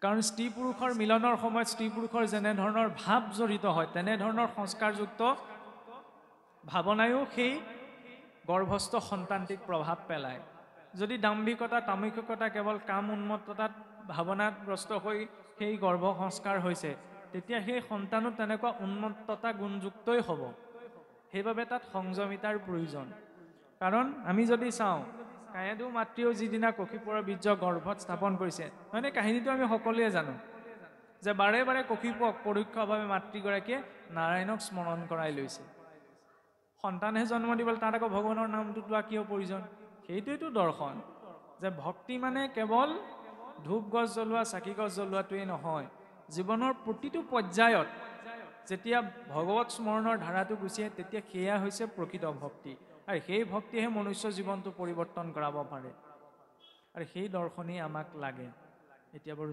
কাৰণ স্ত্ৰী পুৰুষৰ মিলনৰ সময়ত স্ত্ৰী পুৰুষৰ যেনেধৰণৰ ভাৱ জড়িত হয় তেনেধৰণৰ সংস্কাৰযুক্ত ভাৱনায়ো সেই গৰ্ভস্থ সন্তানটিক প্ৰভাৱ পেলায়। যদি দাম্ভিকতা তামসিকতা কেৱল কাম উন্মত্ততাত ভাৱনাগ্ৰস্ত হৈ সেই গৰ্ভ সংস্কাৰ হৈছে, তেতিয়া সেই সন্তানো তেনেকুৱা উন্মত্ততা গুণযুক্তই হ'ব। সেইবাবে তাত সংযমিতাৰ প্ৰয়োজন। কাৰণ আমি যদি চাওঁ, কায়াদু মাতৃও যিদিনা কশিপুৰৰ বীৰ্য গৰ্ভত স্থাপন কৰিছে, মানে কাহিনীটো আমি সকলোৱে জানো যে বাৰে বাৰে কশিপুক পৰোক্ষভাৱে মাতৃগৰাকীয়ে নাৰায়ণক স্মৰণ কৰাই লৈছে। সন্তানহে জন্ম দিবলৈ তাত আকৌ ভগৱানৰ নামটো লোৱা কিয় প্ৰয়োজন? সেইটোৱেইটো দৰ্শন, যে ভক্তি মানে কেৱল ধূপ গছ জ্বলোৱা চাকি গছ জ্বলোৱাটোৱেই নহয়, জীৱনৰ প্ৰতিটো পৰ্যায়ত যেতিয়া ভগৱত স্মৰণৰ ধাৰাটো গুচি আহে, তেতিয়া সেয়া হৈছে প্ৰকৃত ভক্তি। আৰু সেই ভক্তিহে মনুষ্য জীৱনটো পৰিৱৰ্তন কৰাব পাৰে। আৰু সেই দৰ্শনেই আমাক লাগে। এতিয়া বাৰু